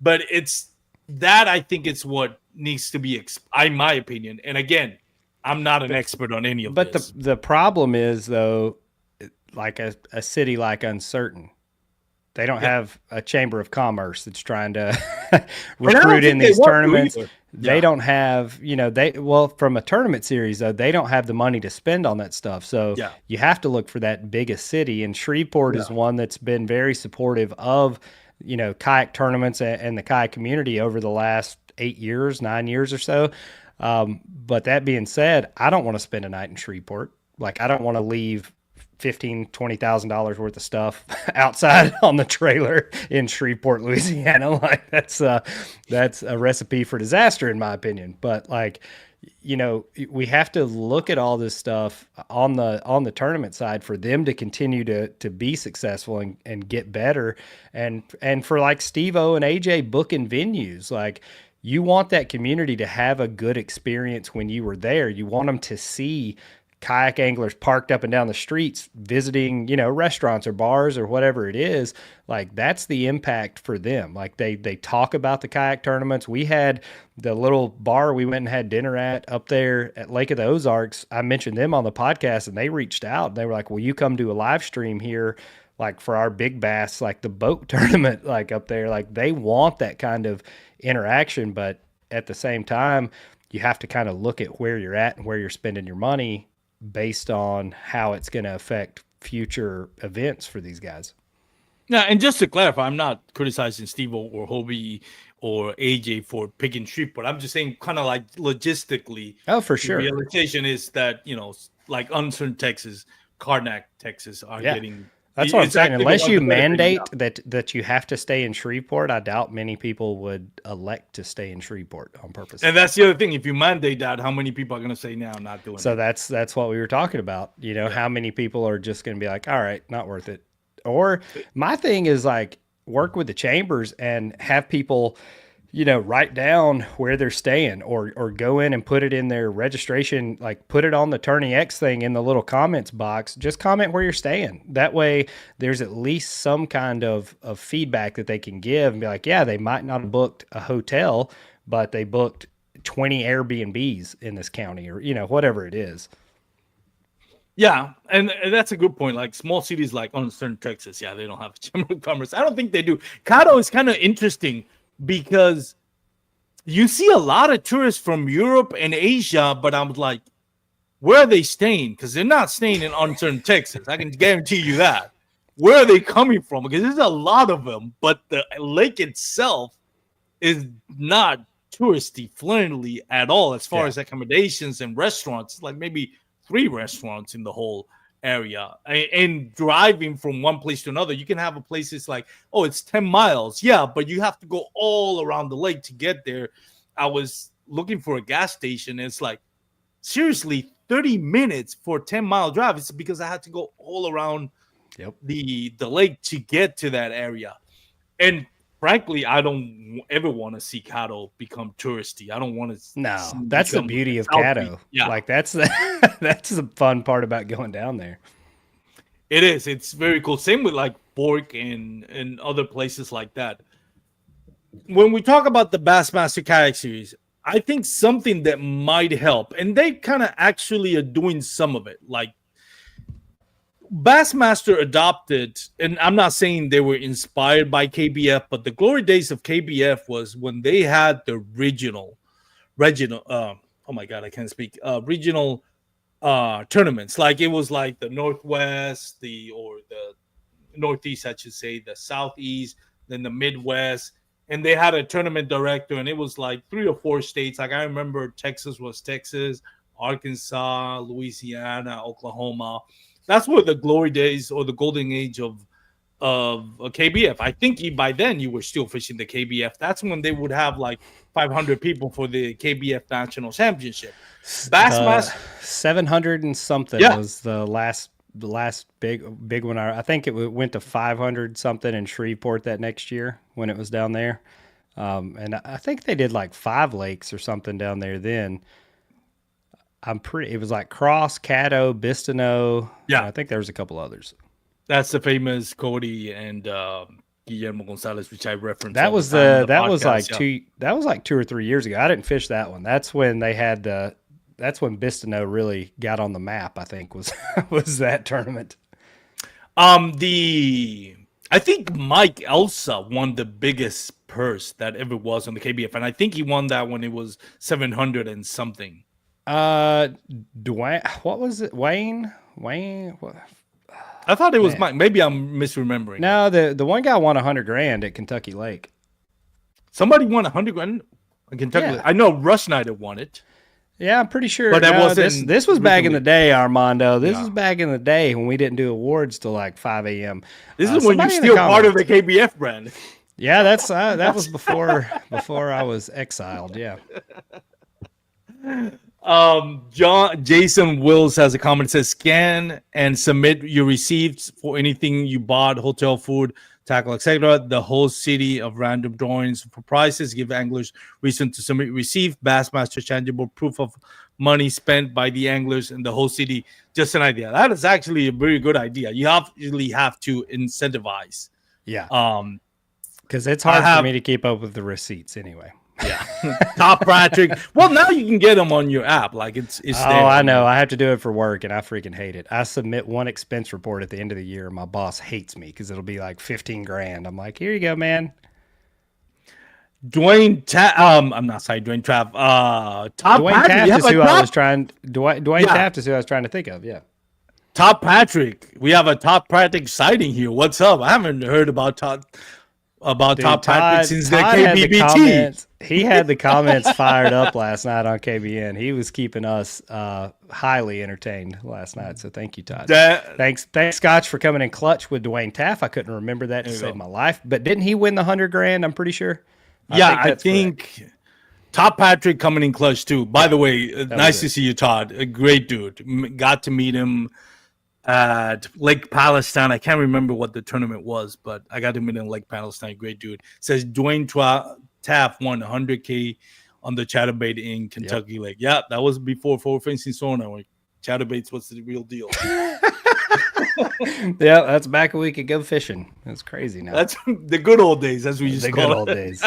But it's that, I think it's what needs to be, in my opinion. And again, I'm not an expert on any of this.
But the problem is, though, like a city like Uncertain, they don't have a chamber of commerce that's trying to recruit in these tournaments. They don't have, from a tournament series, though, they don't have the money to spend on that stuff. So you have to look for that biggest city. And Shreveport is one that's been very supportive of, kayak tournaments and the kayak community over the last 9 years or so. But that being said, I don't want to spend a night in Shreveport. Like, I don't want to leave $15,000-$20,000 worth of stuff outside on the trailer in Shreveport, Louisiana. Like, that's a recipe for disaster, in my opinion. But we have to look at all this stuff on the tournament side for them to continue to be successful and get better. And for like Steve-O and AJ booking venues, like, you want that community to have a good experience when you were there. You want them to see kayak anglers parked up and down the streets visiting, restaurants or bars or whatever it is. Like, that's the impact for them. Like, they talk about the kayak tournaments. We had the little bar we went and had dinner at up there at Lake of the Ozarks. I mentioned them on the podcast, and they reached out. They were like, will you come do a live stream here, like, for our big bass, like the boat tournament, like up there? Like, they want that kind of interaction, but at the same time, you have to kind of look at where you're at and where you're spending your money based on how it's going to affect future events for these guys.
Yeah, and just to clarify, I'm not criticizing Steve or Hobie or AJ for picking Shreveport. I'm just saying, kind of like logistically.
Oh, for sure.
The realization is that, like Uncertain, Texas, Karnak, Texas are getting.
That's what I'm saying. Unless you mandate that you have to stay in Shreveport, I doubt many people would elect to stay in Shreveport on purpose.
And that's the other thing. If you mandate that, how many people are going to say now, not doing it?
So that's what we were talking about. How many people are just going to be like, all right, not worth it. Or my thing is, like, work with the chambers and have people, write down where they're staying, or go in and put it in their registration, like put it on the Tourney X thing in the little comments box. Just comment where you're staying. That way there's at least some kind of feedback that they can give and be like, yeah, they might not have booked a hotel, but they booked 20 Airbnbs in this county, or, whatever it is.
Yeah, and that's a good point. Like, small cities like Uncertain, Texas, they don't have a chamber of commerce. I don't think they do. Caddo is kind of interesting because you see a lot of tourists from Europe and Asia, but I'm like, where are they staying? Because they're not staying in Uncertain, Texas. I can guarantee you that. where are they coming from? Because there's a lot of them, but the lake itself is not touristy friendly at all as far as accommodations and restaurants. It's like maybe 3 restaurants in the whole area. And driving from one place to another, you can have a place that's like, oh, it's 10 miles. Yeah, but you have to go all around the lake to get there. I was looking for a gas station, and it's like, seriously, 30 minutes for a 10-mile drive. It's because I had to go all around the lake to get to that area. And frankly, I don't ever want to see Caddo become touristy. I don't want to.
No, that's the beauty of Caddo. Yeah, like that's the fun part about going down there.
It is. It's very cool. Same with like Bork and other places like that. When we talk about the Bassmaster Kayak Series, I think something that might help, and they kind of actually are doing some of it, like Bassmaster adopted, and I'm not saying they were inspired by KBF, but the glory days of KBF was when they had the regional, oh my God, I can't speak, regional tournaments. Like it was like the Northwest, or the Northeast, I should say, the Southeast, then the Midwest. And they had a tournament director, and it was like 3 or 4 states. Like I remember Texas was Texas, Arkansas, Louisiana, Oklahoma. That's where the glory days or the golden age of KBF. I think by then you were still fishing the KBF. That's when they would have like 500 people for the KBF National Championship. Bassmaster
700 and something was the last big one. I think it went to 500 something in Shreveport that next year when it was down there. And I think they did like 5 lakes or something down there then. It was like Cross, Caddo, Bistineau.
Yeah.
I think there was a couple others.
That's the famous Cody and Guillermo Gonzalez, which I referenced.
That was like 2 or 3 years ago. I didn't fish that one. That's when they had that's when Bistineau really got on the map, I think, was that tournament.
I think Mike Elsa won the biggest purse that ever was on the KBF, and I think he won that when it was 700 and something.
Dwayne, what was it? Wayne, what?
I thought it was Mike. Maybe I'm misremembering.
No, the one guy won $100,000 at Kentucky Lake.
Somebody won $100,000 at Kentucky Lake. I know Rush Snyder won it.
Yeah, I'm pretty sure. But that wasn't. This was back in the day, Armando. This is back in the day when we didn't do awards till like 5 a.m.
This is when you're still part of the KBF brand.
Yeah, that was before I was exiled. Yeah.
Jason Wills has a comment. It says, scan and submit your receipts for anything you bought, hotel, food, tackle, etc. The whole city of random drawings for prizes. Give anglers reason to submit receive Bassmaster tangible proof of money spent by the anglers in the whole city. Just an idea. That is actually a very good idea. You usually have to incentivize.
Yeah. Because it's hard for me to keep up with the receipts anyway.
Yeah. Top Patrick. Well, now you can get them on your app. Like it's there.
I know. I have to do it for work, and I freaking hate it. I submit one expense report at the end of the year. My boss hates me because it'll be like $15,000. I'm like, here you go, man.
Dwayne Trav. Top
Dwayne
Patrick.
Taft is who I was trying. Dwayne Taft is who I was trying to think of. Yeah.
Top Patrick. We have a Top Patrick sighting here. What's up? I haven't heard about Top Patrick since the KBBT.
He had the comments fired up last night on KBN. He was keeping us highly entertained last night. So thank you, Todd. Thanks, Scotch, for coming in clutch with Dwayne Taft. I couldn't remember that to save my life. But didn't he win the $100,000? I'm pretty sure.
I think Top Patrick coming in clutch too. By the way, nice to see you, Todd. A great dude. Got to meet him at Lake Palestine. I can't remember what the tournament was, but I got to meet him in Lake Palestine. Great dude. Says Dwayne Taft won $100,000 on the chatterbait in Kentucky Lake. Yeah, that was before Forward Facing Sonar. When chatterbaits was the real deal.
Yeah, that's back a week ago fishing. That's crazy now.
That's the good old days, as we used to call it.
The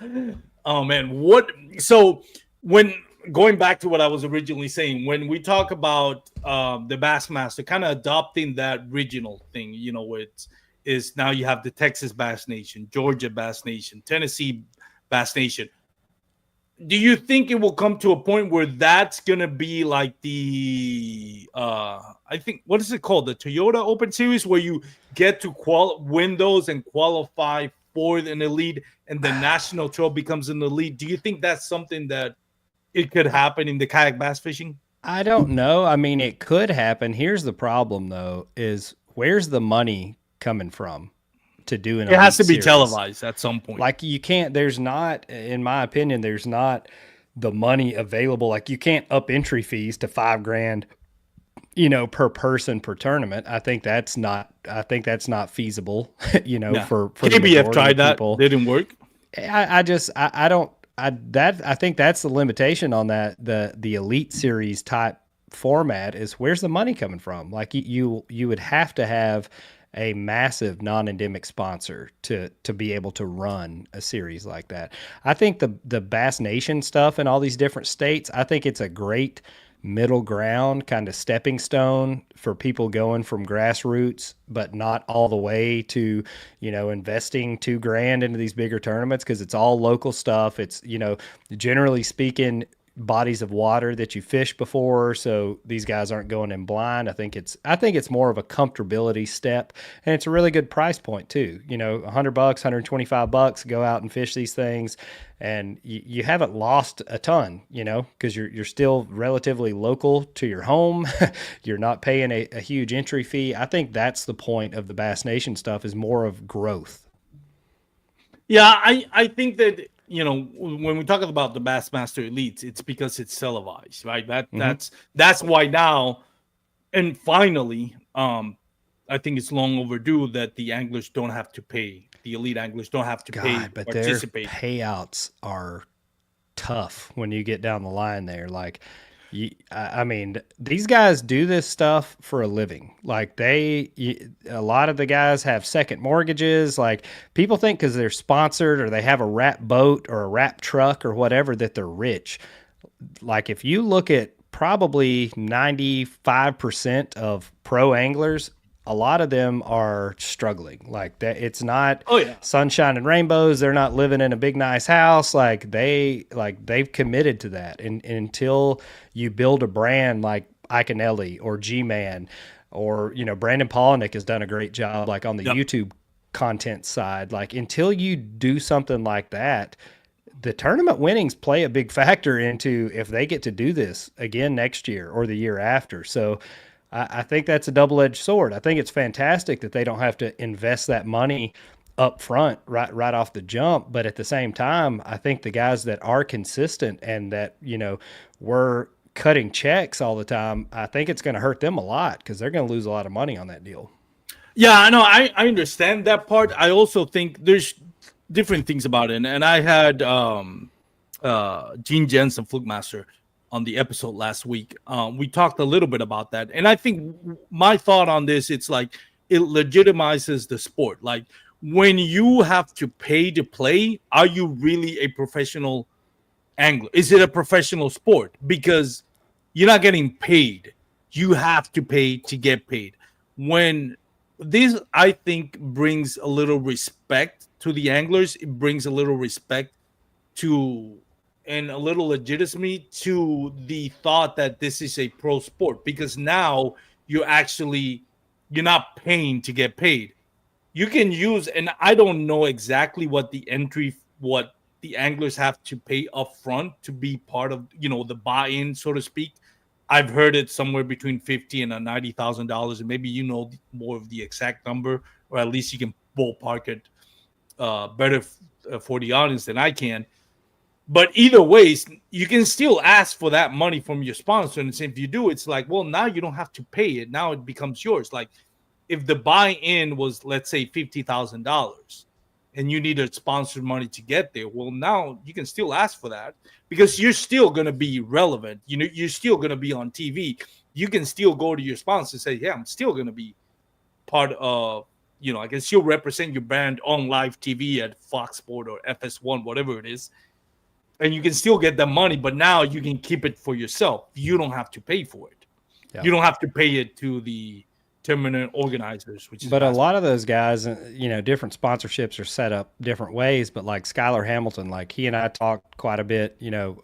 good old days.
Oh man, so when going back to what I was originally saying, when we talk about the Bassmaster kind of adopting that regional thing, where is now you have the Texas Bass Nation, Georgia Bass Nation, Tennessee Bass Nation. do you think it will come to a point where that's gonna be like the I think, what is it called, the Toyota Open Series, where you get to win those and qualify for an elite, and the national trail becomes an elite? Do you think that's something that it could happen in the kayak bass fishing?
I don't know. I mean, it could happen. Here's the problem, though: is where's the money coming from to do an
It has
elite
to be
series?
televised at some point.
Like you can't. There's not, in my opinion, there's not the money available. Like you can't up entry fees to $5,000, per person per tournament. I think that's not. I think that's not feasible.
Yeah,
For the
KBF
majority
tried
of
that,
people.
didn't work.
I don't. I think that's the limitation on that the elite series type format is where's the money coming from? Like you would have to have a massive non-endemic sponsor to be able to run a series like that. I think the Bass Nation stuff in all these different states, I think it's a great middle ground kind of stepping stone for people going from grassroots but not all the way to investing $2,000 into these bigger tournaments, because it's all local stuff. It's generally speaking bodies of water that you fished before, so these guys aren't going in blind. I think it's more of a comfortability step, and it's a really good price point too. $100, $125, go out and fish these things, and you haven't lost a ton, because you're still relatively local to your home. You're not paying a huge entry fee. I think that's the point of the Bass Nation stuff, is more of growth.
Yeah, I think that when we talk about the Bassmaster Elites, it's because it's televised, right?
Hmm.
That's why now, and finally, I think it's long overdue that the anglers don't have to pay. The elite anglers don't have to pay
God,
to
but their
participate.
payouts are tough when you get down the line there. Like, I mean, these guys do this stuff for a living. Like a lot of the guys have second mortgages. Like people think because they're sponsored or they have a wrap boat or a wrap truck or whatever that they're rich. Like if you look at probably 95% of pro anglers, a lot of them are struggling. Like that, it's not
Oh yeah,
sunshine and rainbows. They're not living in a big nice house. They've committed to that. And until you build a brand like Iconelli or G-Man, or Brandon Polnick has done a great job like on the
yep.
YouTube content side. Like until you do something like that, the tournament winnings play a big factor into if they get to do this again next year or the year after. So I think that's a double-edged sword. I think it's fantastic that they don't have to invest that money up front right off the jump. But at the same time, I think the guys that are consistent and that, were cutting checks all the time, I think it's going to hurt them a lot because they're going to lose a lot of money on that deal.
Yeah, I know. I understand that part. I also think there's different things about it, and I had Gene Jensen, Flugmaster, on the episode last week. We talked a little bit about that, and I think my thought on this, it's like it legitimizes the sport. Like when you have to pay to play, are you really a professional angler? Is it a professional sport? Because you're not getting paid. You have to pay to get paid. When this, I think, brings a little respect to the anglers. It brings a little respect to and a little legitimacy to the thought that this is a pro sport, because now you're not paying to get paid. You can use, and I don't know exactly what the anglers have to pay up front to be part of the buy-in, so to speak. I've heard it somewhere between $50 and $90,000, and maybe more of the exact number, or at least you can ballpark it better for the audience than I can. But either ways, you can still ask for that money from your sponsor, and if you do, it's like, well, now you don't have to pay it. Now it becomes yours. Like if the buy-in was, let's say, $50,000, and you needed sponsored money to get there, well, now you can still ask for that because you're still going to be relevant. You're still going to be on TV. You can still go to your sponsor and say, yeah, I'm still going to be part of, I can still represent your brand on live TV at Fox Sport or FS1, whatever it is. And you can still get the money, but now you can keep it for yourself. You don't have to pay for it.
Yeah.
You don't have to pay it to the tournament organizers, which is
But a
basketball.
lot of those guys, different sponsorships are set up different ways. But like Skylar Hamilton, like he and I talked quite a bit,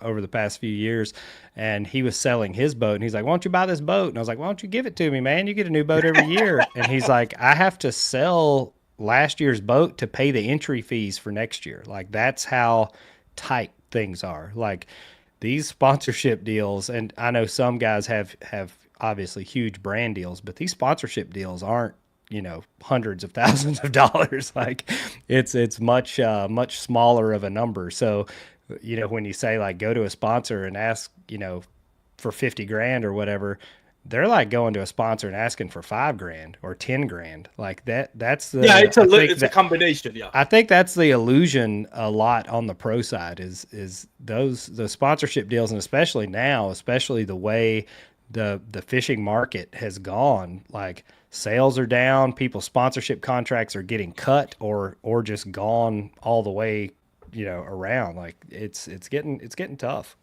over the past few years, and he was selling his boat, and he's like, "Why don't you buy this boat?" And I was like, "Why don't you give it to me, man? You get a new boat every year." And he's like, "I have to sell last year's boat to pay the entry fees for next year." Like that's how tight things are. Like these sponsorship deals, and I know some guys have obviously huge brand deals, but these sponsorship deals aren't, hundreds of thousands of dollars. Like it's much smaller of a number. So, when you say like go to a sponsor and ask, for 50 grand or whatever, they're like going to a sponsor and asking for 5 grand or 10 grand. Like that's the,
Yeah, it's a combination. Yeah.
I think that's the illusion a lot on the pro side is those sponsorship deals, and especially now, especially the way the fishing market has gone. Like sales are down, people's sponsorship contracts are getting cut or just gone all the way, around. Like it's getting tough.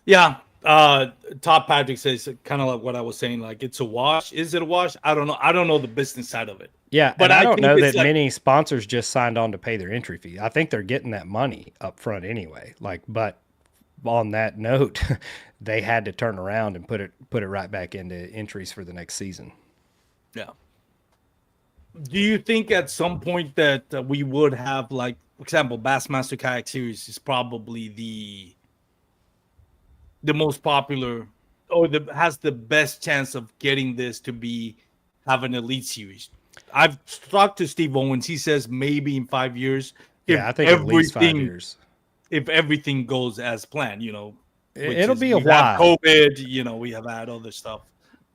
Yeah. Top Patrick says kind of like what I was saying. Like it's a wash. Is it a wash? I don't know. I don't know the business side of it.
Yeah,
but
and I don't know that
like,
many sponsors just signed on to pay their entry fee. I think they're getting that money up front anyway. Like, but on that note, they had to turn around and put it right back into entries for the next season.
Yeah. Do you think at some point that we would have, like, for example, Bassmaster Kayak Series is probably the most popular or has the best chance of getting this to have an elite series? I've talked to Steve Owens. He says maybe in 5 years.
Yeah, I think at least 5 years.
If everything goes as planned,
it'll be a
we
while.
Have COVID, we have had other stuff.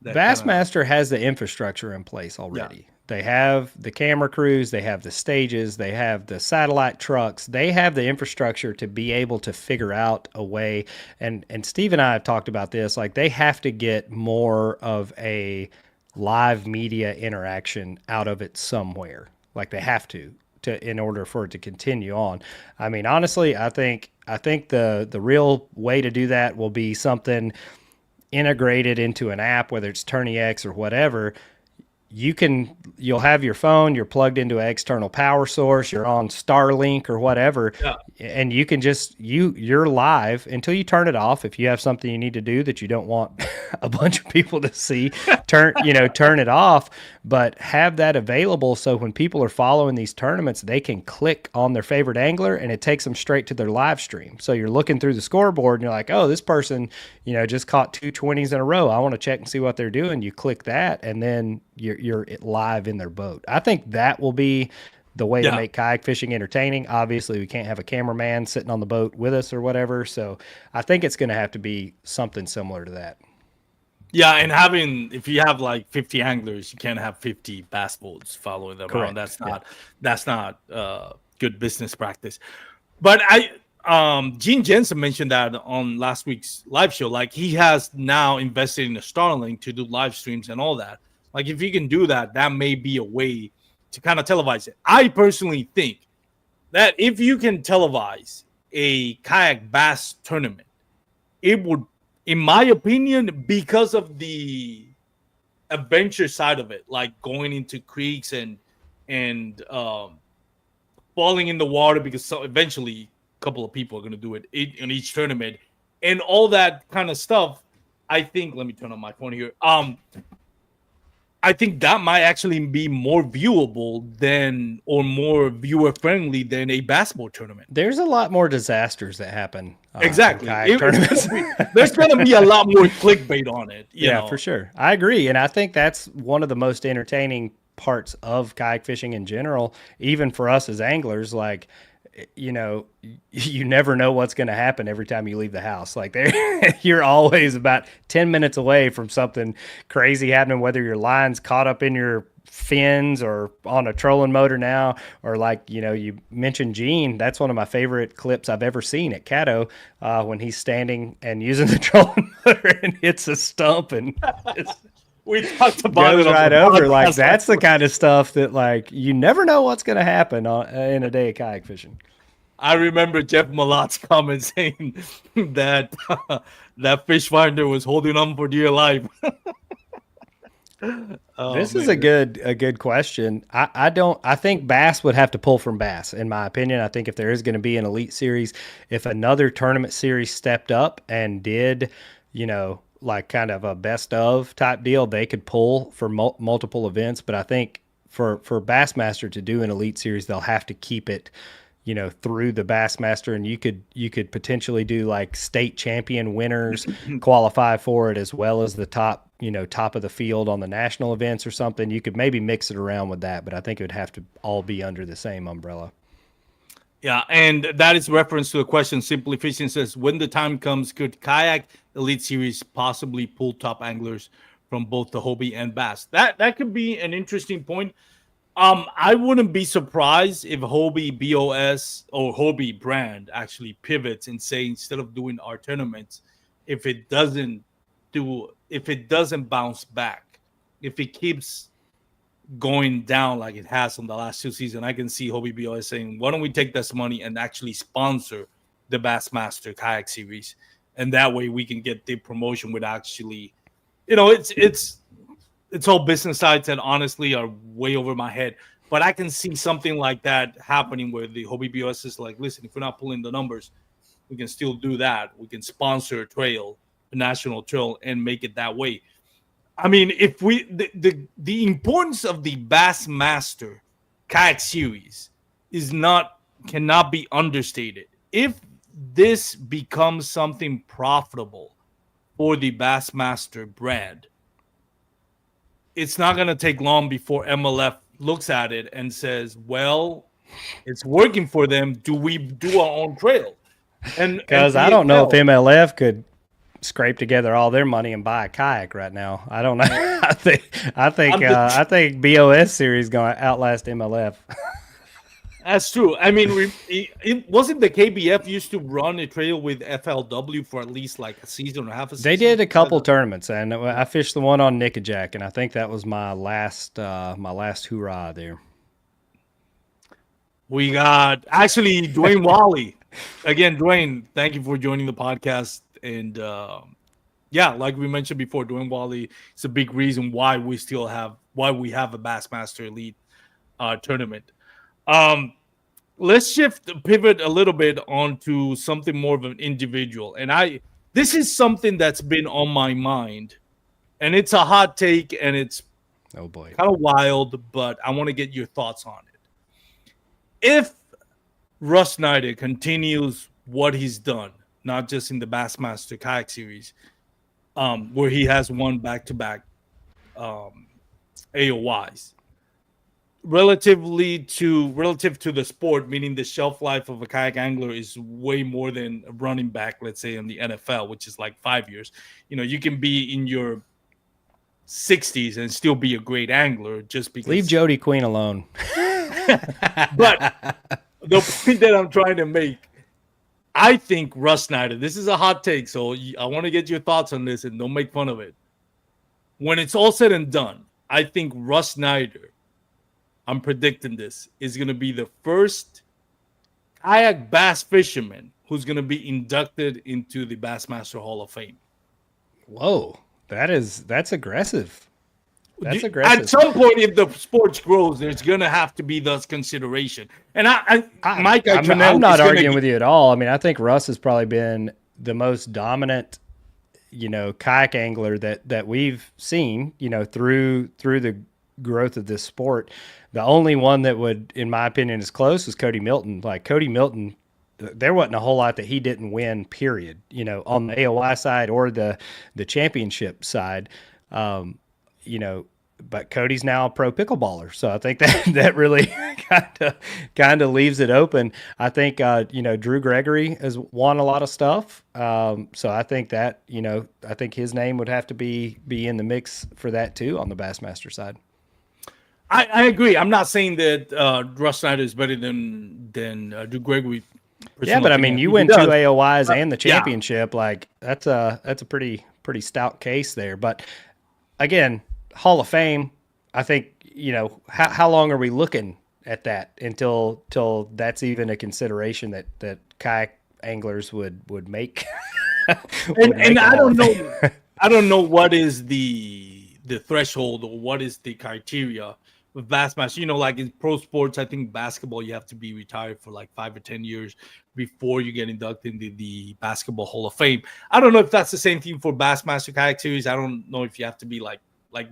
Bassmaster has the infrastructure in place already. Yeah. They have the camera crews, they have the stages, they have the satellite trucks. They have the infrastructure to be able to figure out a way. And Steve and I have talked about this. Like they have to get more of a live media interaction out of it somewhere. Like they have to in order for it to continue on. I mean, honestly, I think the real way to do that will be something integrated into an app, whether it's TourneyX or whatever. You'll have your phone, you're plugged into an external power source, you're on Starlink or whatever, and you can you're live until you turn it off. If you have something you need to do that you don't want a bunch of people to see, turn it off, but have that available so when people are following these tournaments, they can click on their favorite angler and it takes them straight to their live stream. So you're looking through the scoreboard and you're like, oh, this person, just caught 2 20s in a row. I want to check and see what they're doing. You click that and then you're live in their boat. I think that will be the way to make kayak fishing entertaining. Obviously, we can't have a cameraman sitting on the boat with us or whatever. So I think it's going to have to be something similar to that.
Yeah, and if you have like 50 anglers, you can't have 50 bass boats following them around. That's not good business practice. But Gene Jensen mentioned that on last week's live show. Like he has now invested in a Starlink to do live streams and all that. Like if you can do that, that may be a way to kind of televise it. I personally think that if you can televise a kayak bass tournament, it would, in my opinion, because of the adventure side of it, like going into creeks and falling in the water, because eventually a couple of people are going to do it in each tournament and all that kind of stuff. I think, let me turn on my phone here. I think that might actually be more viewable or more viewer friendly than a basketball tournament.
There's a lot more disasters that happen.
Exactly. There's going to be a lot more clickbait on it. You know?
For sure. I agree. And I think that's one of the most entertaining parts of kayak fishing in general, even for us as anglers. Like, you never know what's going to happen every time you leave the house. Like you're always about 10 minutes away from something crazy happening, whether your line's caught up in your fins or on a trolling motor now, or like, you mentioned Gene. That's one of my favorite clips I've ever seen at Caddo, when he's standing and using the trolling motor and hits a stump and
we talked about it
right over. Like that's the kind of stuff that like you never know what's going to happen in a day of kayak fishing.
I remember Jeff Malot's comment saying that that fish finder was holding on for dear life. Oh
This is
man.
a good question. I think Bass would have to pull from Bass, in my opinion. I think if there is going to be an elite series, if another tournament series stepped up and did, like kind of a best of type deal, they could pull for multiple events. But I think for Bassmaster to do an elite series, they'll have to keep it, through the Bassmaster, and you could potentially do like state champion winners qualify for it as well as the top of the field on the national events or something. You could maybe mix it around with that, but I think it would have to all be under the same umbrella.
Yeah, and that is reference to the question. Simply Fishing says, when the time comes, could Kayak Elite Series possibly pull top anglers from both the Hobie and Bass? That could be an interesting point. I wouldn't be surprised if Hobie BOS or Hobie brand actually pivots and say, instead of doing our tournaments, if it doesn't bounce back, if it keeps going down like it has in the last 2 seasons, I can see Hobie BOS saying, why don't we take this money and actually sponsor the Bassmaster Kayak Series? And that way we can get the promotion with actually, it's all business sides that honestly are way over my head. But I can see something like that happening where the Hobie BOS is like, listen, if we're not pulling the numbers, we can still do that. We can sponsor a trail, a national trail, and make it that way. I mean, if we the importance of the Bassmaster Kayak Series cannot be understated. If this becomes something profitable for the Bassmaster brand, it's not going to take long before MLF looks at it and says, well, it's working for them. Do we do our own trail? And
Because I don't know if MLF could scrape together all their money and buy a kayak right now. I don't know. I think BOS series going to outlast MLF.
That's true. I mean, it wasn't the KBF used to run a trail with FLW for at least like a season or half a season.
They did a couple tournaments, and I fished the one on Nickajack, and I think that was my last hurrah there.
We got actually Dwayne Wally. Again, Dwayne, thank you for joining the podcast. And yeah, like we mentioned before, Dwayne Wally is a big reason why we have a Bassmaster Elite tournament. Let's pivot a little bit onto something more of an individual. And this is something that's been on my mind, and it's a hot take, and it's
oh boy,
kind of wild, but I want to get your thoughts on it. If Russ Snyder continues what he's done, not just in the Bassmaster Kayak Series, where he has won back-to-back AOYs, relative to the sport, meaning the shelf life of a kayak angler is way more than a running back, let's say in the NFL, which is like 5 years. You can be in your 60s and still be a great angler just because.
Leave Jody Queen alone.
But the point that I'm trying to make, I think Russ Snyder, this is a hot take, so I want to get your thoughts on this and don't make fun of it. When it's all said and done, I think Russ Snyder, I'm predicting this, is going to be the first kayak bass fisherman who's going to be inducted into the Bassmaster Hall of Fame.
Whoa, that's aggressive. That's aggressive.
At some point, if the sport grows, there's going to have to be those consideration. And
I'm not arguing with you at all. I mean, I think Russ has probably been the most dominant, kayak angler that we've seen, through the growth of this sport. The only one that would, in my opinion, is close was Cody Milton. Like Cody Milton, there wasn't a whole lot that he didn't win, period, on the AOY side or the championship side. But Cody's now a pro pickleballer. So I think that really kind of leaves it open. I think, Drew Gregory has won a lot of stuff. So I think that, I think his name would have to be in the mix for that too on the Bassmaster side.
I agree. I'm not saying that Russ Snyder is better than Drew Gregory.
Yeah, but I mean, you win 2 AOYs and the championship. Yeah. Like that's a pretty stout case there. But again, Hall of Fame, I think, how long are we looking at that until that's even a consideration that kayak anglers would make?
And I don't know what is the the threshold or what is the criteria with Bassmaster. You know, like in pro sports, I think basketball, you have to be retired for like 5 or 10 years before you get inducted into the Basketball Hall of Fame. I don't know if that's the same thing for Bassmaster Kayak Series. I don't know if you have to be like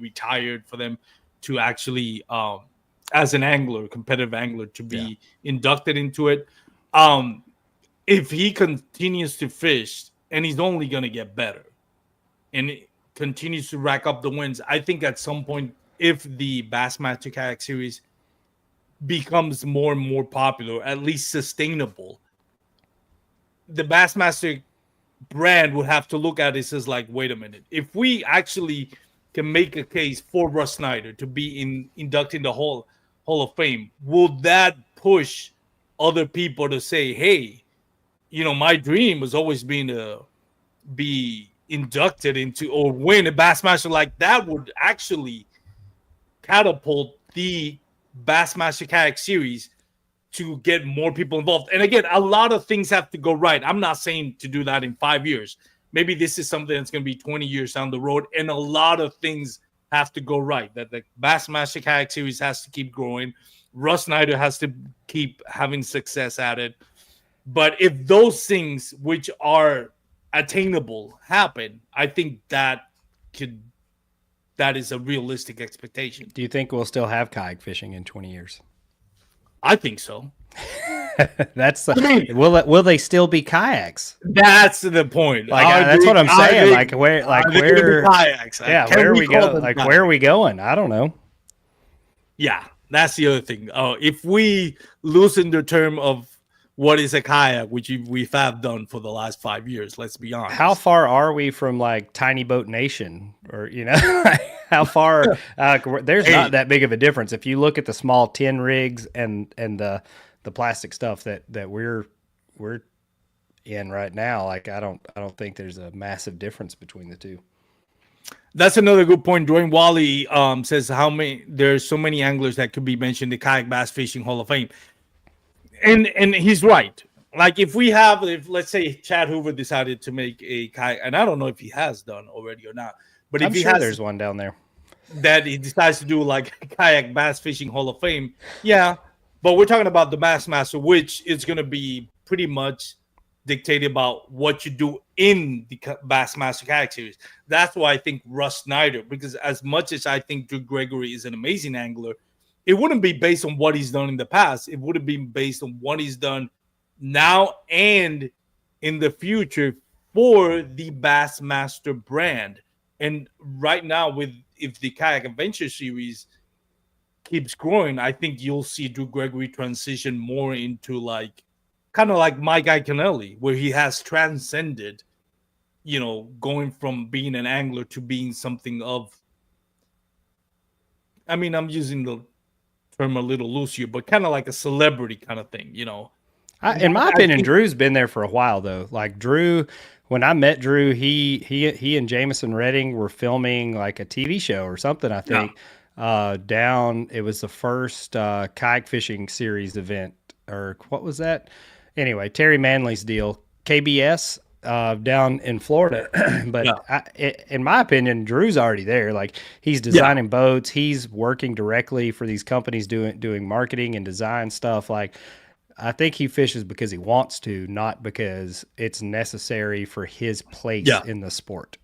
retired for them to actually, as an angler, competitive angler, to be inducted into it. If he continues to fish, and he's only going to get better, and it continues to rack up the wins, I think at some point, if the Bassmaster Kayak Series becomes more and more popular, at least sustainable, the Bassmaster brand would have to look at this as like, wait a minute, if we actually can make a case for Russ Snyder to be inducted in the Hall of Fame, will that push other people to say, hey, you know, my dream was always being to be inducted into or win a Bassmaster? Like that would actually catapult the Bassmaster Kayak Series to get more people involved. And again, a lot of things have to go right. I'm not saying to do that in 5 years. Maybe this is something that's going to be 20 years down the road, and a lot of things have to go right. That the Bassmaster Kayak Series has to keep growing. Russ Snyder has to keep having success at it. But if those things which are attainable happen, I think that is a realistic expectation.
Do you think we'll still have kayak fishing in 20 years?
I think so.
That's will they still be kayaks?
That's the point.
Like that's what I'm saying. Like where
kayaks?
Yeah, where are we going? Like where are we going? I don't know.
Yeah, that's the other thing. If we loosen the term of what is a kayak, which we have done for the last 5 years, let's be honest.
How far are we from like Tiny Boat Nation, or how far? There's not that big of a difference if you look at the small tin rigs and the plastic stuff that we're in right now. Like I don't think there's a massive difference between the two.
That's another good point. Dwayne Wally says there's so many anglers that could be mentioned in the Kayak Bass Fishing Hall of Fame. And he's right. Like if let's say Chad Hoover decided to make a kayak, and I don't know if he has done already or not, but if
there's one down there
that he decides to do like a Kayak Bass Fishing Hall of Fame, yeah. But we're talking about the Bassmaster, which is going to be pretty much dictated about what you do in the Bassmaster Kayak Series. That's why I think Russ Snyder, because as much as I think Drew Gregory is an amazing angler, it wouldn't be based on what he's done in the past. It would have been based on what he's done now and in the future for the Bassmaster brand. And right now, if the Kayak Adventure Series keeps growing, I think you'll see Drew Gregory transition more into like kind of like Mike Iaconelli, where he has transcended, going from being an angler to being something of, I mean, I'm using the term a little loose here, but kind of like a celebrity kind of thing,
in my opinion, Drew's been there for a while though. Like Drew, when I met Drew, he and Jameson Redding were filming like a TV show or something, I think. Yeah. It was the first kayak fishing series event, or what was that? Anyway, Terry Manley's deal, KBS, down in Florida. But in my opinion, Drew's already there. Like he's designing boats, he's working directly for these companies doing marketing and design stuff. Like I think he fishes because he wants to, not because it's necessary for his place in the sport.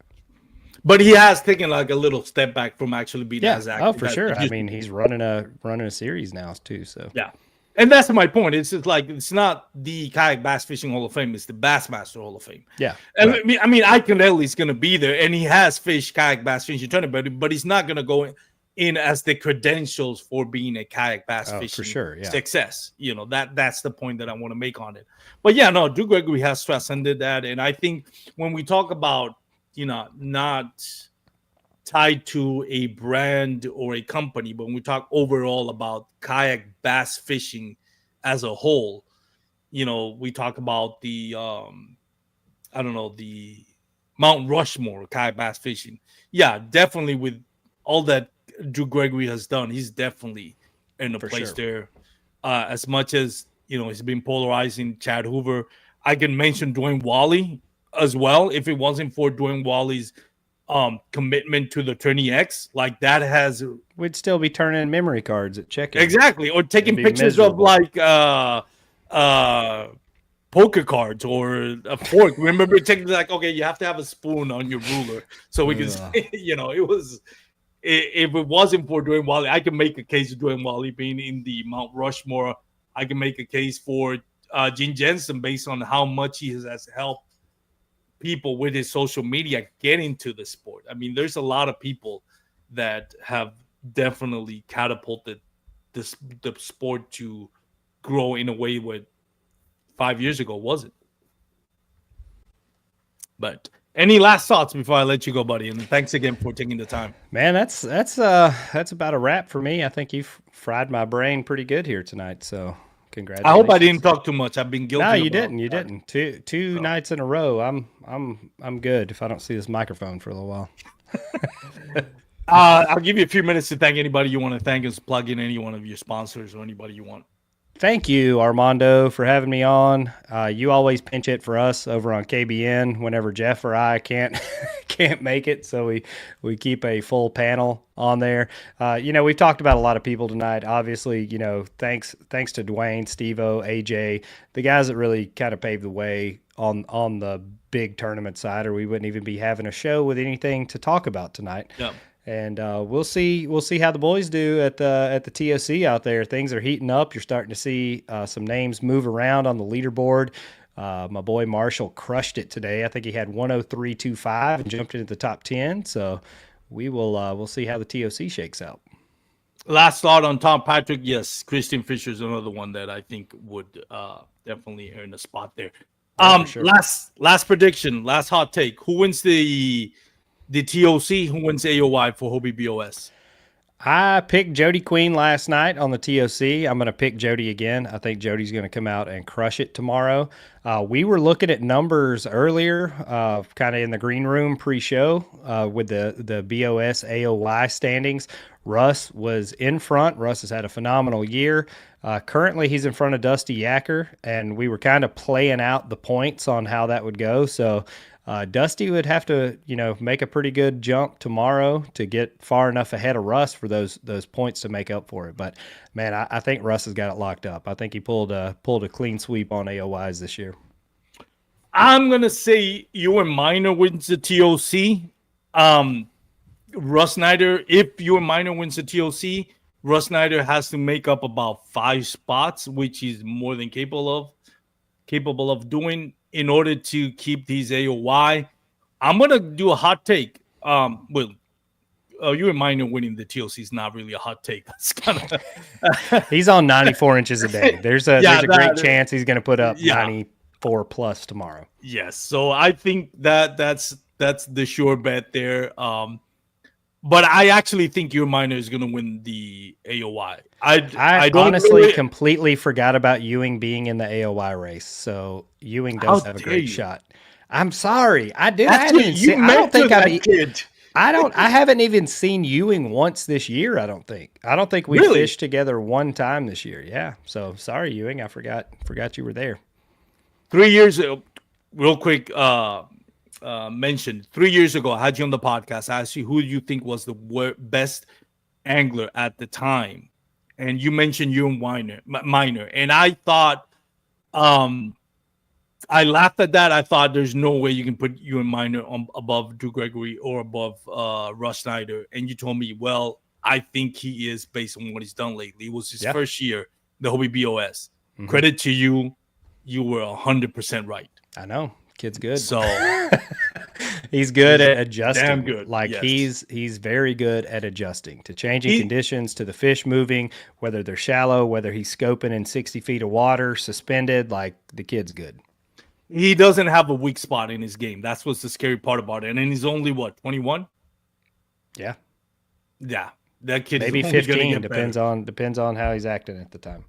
But he has taken like a little step back from actually being as active.
Oh, for sure. I mean, he's running a series now too. So
yeah. And that's my point. It's just like, it's not the Kayak Bass Fishing Hall of Fame. It's the Bassmaster Hall of Fame.
Yeah.
And right. I mean, Iaconelli's going to be there, and he has fished Kayak Bass Fishing Tournament, but he's not going to go in as the credentials for being a Kayak Bass Fishing
for sure,
success. That's the point that I want to make on it. But yeah, no, Drew Gregory has transcended that. And I think when we talk about, not tied to a brand or a company, but when we talk overall about kayak bass fishing as a whole, we talk about the the Mount Rushmore kayak bass fishing. Yeah, definitely with all that Drew Gregory has done, he's definitely in a place there. As much as he's been polarizing Chad Hoover, I can mention Dwayne Wally as well. If it wasn't for Dwayne Wally's commitment to the Tourney X, like that has
We'd still be turning memory cards at check-in.
exactly, or taking pictures of like poker cards or a fork. Remember taking like, okay, you have to have a spoon on your ruler so we can say, it was. If it wasn't for Dwayne Wally, I can make a case of Dwayne Wally being in the Mount Rushmore. I can make a case for Gene Jensen based on how much he has helped people with his social media get into the sport. I mean, there's a lot of people that have definitely catapulted the sport to grow in a way where 5 years ago wasn't. But any last thoughts before I let you go, buddy? And thanks again for taking the time.
Man, that's about a wrap for me. I think you've fried my brain pretty good here tonight. So congratulations.
I hope I didn't talk too much. I've been guilty.
No, you didn't. You didn't. Two nights in a row. I'm good. If I don't see this microphone for a little while.
I'll give you a few minutes to thank anybody you want to thank, and plug in any one of your sponsors or anybody you want.
Thank you, Armando, for having me on. You always pinch hit for us over on KBN whenever Jeff or I can't make it, so we keep a full panel on there. We've talked about a lot of people tonight. Obviously, thanks to Dwayne, Steve-O, AJ, the guys that really kind of paved the way on the big tournament side, or we wouldn't even be having a show with anything to talk about tonight.
Yep.
And we'll see how the boys do at the TOC out there. Things are heating up. You're starting to see some names move around on the leaderboard. My boy Marshall crushed it today. I think he had 103.25 and jumped into the top 10. So we'll see how the TOC shakes out.
Last thought on Tom Patrick. Yes, Christian Fisher is another one that I think would definitely earn a spot there. Sure. Last prediction, last hot take. Who wins the TOC? Who wins AOY for Hobie BOS?
I picked Jody Queen last night on the TOC. I'm going to pick Jody again. I think Jody's going to come out and crush it tomorrow. We were looking at numbers earlier, kind of in the green room pre-show with the BOS AOY standings. Russ was in front. Russ has had a phenomenal year. Currently, he's in front of Dusty Yacker, and we were kind of playing out the points on how that would go. So Dusty would have to, make a pretty good jump tomorrow to get far enough ahead of Russ for those points to make up for it. But man, I think Russ has got it locked up. I think he pulled a clean sweep on AOYs this year.
I'm gonna say Ewan Minor wins the TOC. Russ Snyder, if Ewan Minor wins the TOC, Russ Snyder has to make up about 5 spots, which he's more than capable of doing in order to keep these AOY. I'm gonna do a hot take. Ewan Minor winning the TOC is not really a hot take. That's kind of
he's on 94 inches a day. There's a great chance he's gonna put up 94 plus tomorrow.
Yes, so I think that's the sure bet there. But I actually think Ewan Minor is going to win the AOY.
I honestly completely forgot about Ewing being in the AOY race. So Ewing does have a great shot. I'm sorry. I haven't even seen Ewing once this year, I don't think. I don't think we fished together one time this year. Yeah. So sorry, Ewing. I forgot you were there.
3 years ago, real quick, mentioned 3 years ago, I had you on the podcast. I asked you who you think was the best angler at the time, and you mentioned Ewan Minor, and I thought, I laughed at that. I thought there's no way you can put Ewan Minor above Drew Gregory or above Russ Snyder, and you told me, well, I think he is based on what he's done lately. It was his first year, the Hobie BOS. Mm-hmm. Credit to you, you were 100% right.
I know. Kid's good.
So
he's good at adjusting.
Damn good.
Like he's very good at adjusting to changing conditions, to the fish moving, whether they're shallow, whether he's scoping in 60 feet of water, suspended. Like the kid's good.
He doesn't have a weak spot in his game. That's what's the scary part about it. And then he's only 21?
Yeah.
Yeah. That kid
maybe 15 depends on how he's acting at the time.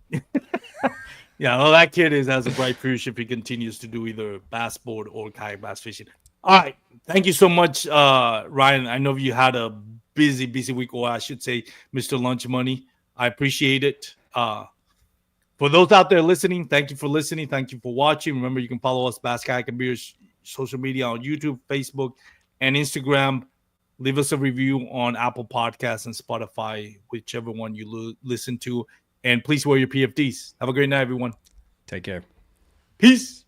Yeah, well, that kid has a bright future if he continues to do either bass board or kayak bass fishing. All right. Thank you so much, Ryan. I know you had a busy week, or I should say, Mr. Lunch Money. I appreciate it. For those out there listening, thank you for listening. Thank you for watching. Remember, you can follow us, Bass Kayak and Beers, social media on YouTube, Facebook, and Instagram. Leave us a review on Apple Podcasts and Spotify, whichever one you listen to. And please wear your PFDs. Have a great night, everyone.
Take care.
Peace.